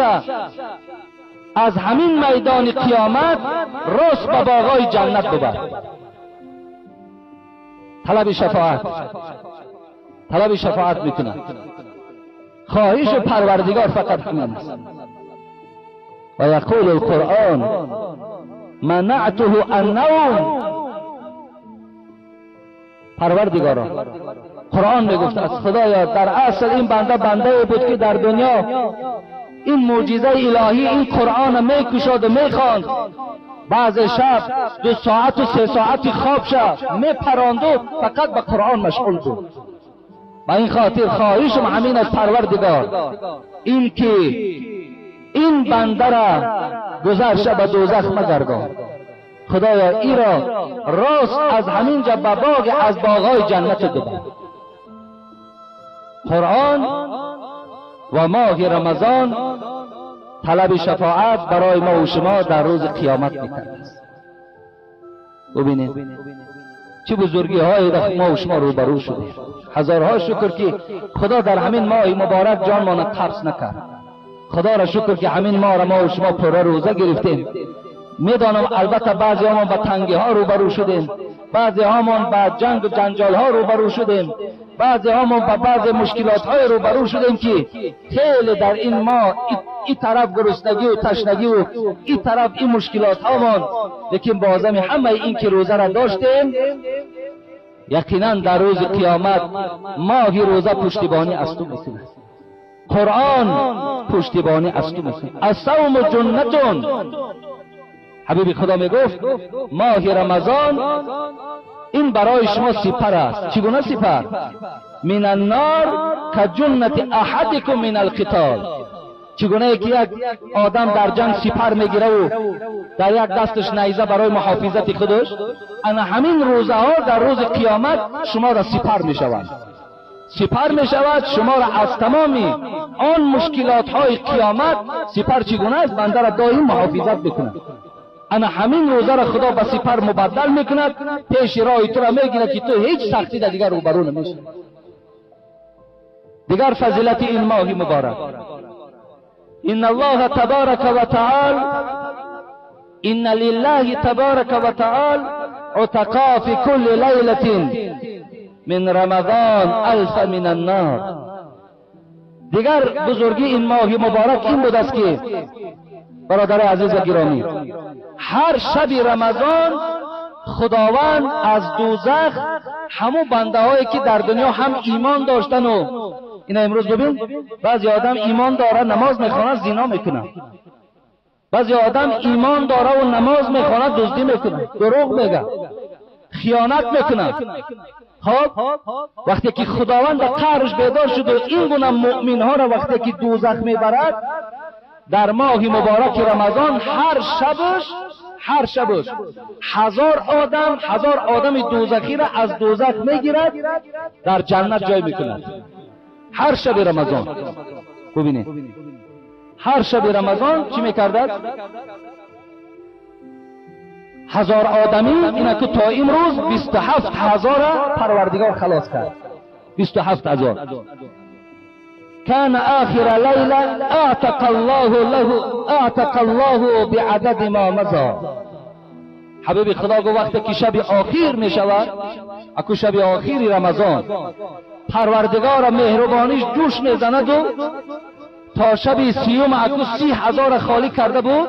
Speaker 2: از همین میدان قیامت راست به باغای جنت ببر. طلب شفاعت میکند. خواهش پروردگار فقط همین است. و یقول القرآن منعته النوم. پروردگارا قرآن میگفت از خدایا در اصل این بنده بود که در دنیا این معجزه الهی این قرآن میکشاد و میخواند، بعض شب 2 ساعت و 3 ساعتی خواب شد میپراند و فقط به قرآن مشغول بود. با این خاطر خواهشم همین از پروردگار این که این بنده را گذرش به دوزخ مگردان. خدایا ای را راست از همین جا به باغ از باغهای جنت ببر. قرآن و ماه رمضان طلب شفاعت برای ما و شما در روز قیامت میکرده است. ببینید چه بزرگی های ما و شما روبرو شدیم. هزارها شکر که خدا در همین ماه مبارک جان ما قبض نکرد. خدا را شکر که همین ماه را ما و شما پر روزه گرفتیم. میدانم البته بعضی همان با تنگی ها روبرو شدیم، بعضی همان با جنگ و جنجال ها روبرو شدیم، بعضی همان با بعضی مشکلات های روبرو شدیم که خیلی در این ماه این طرف گرسنگی و تشنگی و این طرف این مشکلات هامان، لیکن بازم همه این که روزه را داشتیم یقینا در روز قیامت ماهی روزه پشتیبانی از تو میکنه. قرآن پشتیبانی از تو میکنه. الصوم جنتون. حبیب خدا میگفت ماه رمضان این برای شما سپر است. چگونه سپر؟ من النار کجنت احدکم من القتال. چگونه که یک آدم در جنگ سپر میگیره و در یک دستش نیزه برای محافظت خودش، انا همین روزه ها در روز قیامت شما را سپر میشوند. سپر میشود شما را از تمامی آن مشکلات های قیامت. سپر چگونه است؟ بنده را دائم محافظت میکند. انا همین روزه را خدا به سپر مبدل میکند، پیش راه تو را میگیرد که تو هیچ سختی در دیگر روبرو نمیشی. دیگر فضیلت این ماه مبارک، ان الله تبارک و تعالی ان لله تبارک و تعالی عتقا فی كل لیلة من رمضان الف من النار. دیگر بزرگی این ماه مبارک این بود است که برادر عزیز و گرامی، هر شب رمضان خداوند از دوزخ همو بنده هایی که در دنیا هم ایمان داشتن و اینا امروز ببین بعضی آدم ایمان داره نماز میخونه زنا میکنه، بعضی آدم ایمان داره و نماز میخونه دزدی میکنه، دروغ میگه، خیانت میکنه. خب وقتی که خداوند قهرش بیدار شد و این گونه مؤمن ها را وقتی که دوزخ میبرد در ماه مبارک رمضان هر شبش 1000 آدم دوزخی را از دوزخ میگیرد در جنت جای میکند. هر شب رمضان ببینید هر شب رمضان چی میکرد؟ 1000 آدمی اینا که تا امروز 27000 پروردگار خلاص کرد. 27000 كان آخر ليلة اعتق الله بعدد ما مضى. حبیب خدا گو وقتی که شب آخر می شود، اکو شب آخر رمضان، پروردگار مهربانیش جوش می زند و تا شب سیوم اکو 30,000 خالی کرده بود.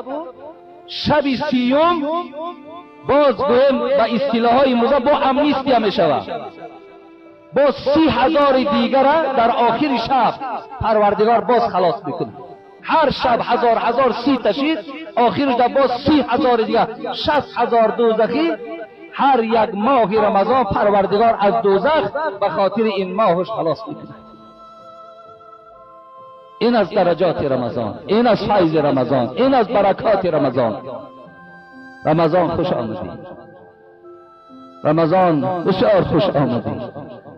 Speaker 2: شب سیوم باز گویم با اصطلاحات موزه با امنیستی می شود، باز 30,000 دیگر در آخر شب پروردگار باز خلاص میکنه. هر شب 1000 30 تشید، آخرش در باز 30,000 دیگر 60,000 دوزخی. هر یک ماه رمضان پروردگار از دوزخ به خاطر این ماهش خلاص میکنه. این از درجات رمضان، این از فیض رمضان، این از برکات رمضان. رمضان خوش آمدید، رمضان بسیار خوش آمدید.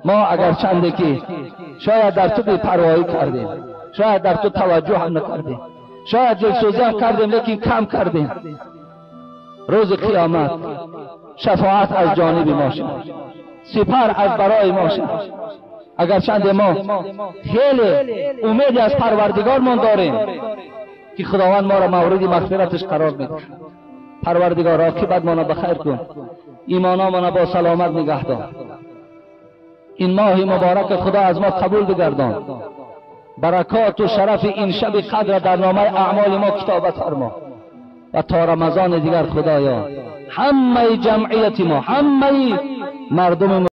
Speaker 2: ما اگر چنده که شاید در تو بی‌پروایی کردیم، شاید در تو توجه هم نکردیم، شاید دلسوزی هم کردیم لیکن کم کردیم، روز قیامت شفاعت از جانب ما شد، سپر از برای ما شد. اگر چند ما خیلی امید از پروردگار من داریم که خداوند ما را مورد مغفرتش قرار میده. پروردگار عاقبت ما را بخیر کن، ایمانا ما را با سلامت نگه دار. این ماه مبارک خدا از ما قبول بگردان. برکات و شرف این شب قدر در نامه اعمال ما کتابت فرما و تا رمضان دیگر خدایا همه جمعیت ما، همه مردم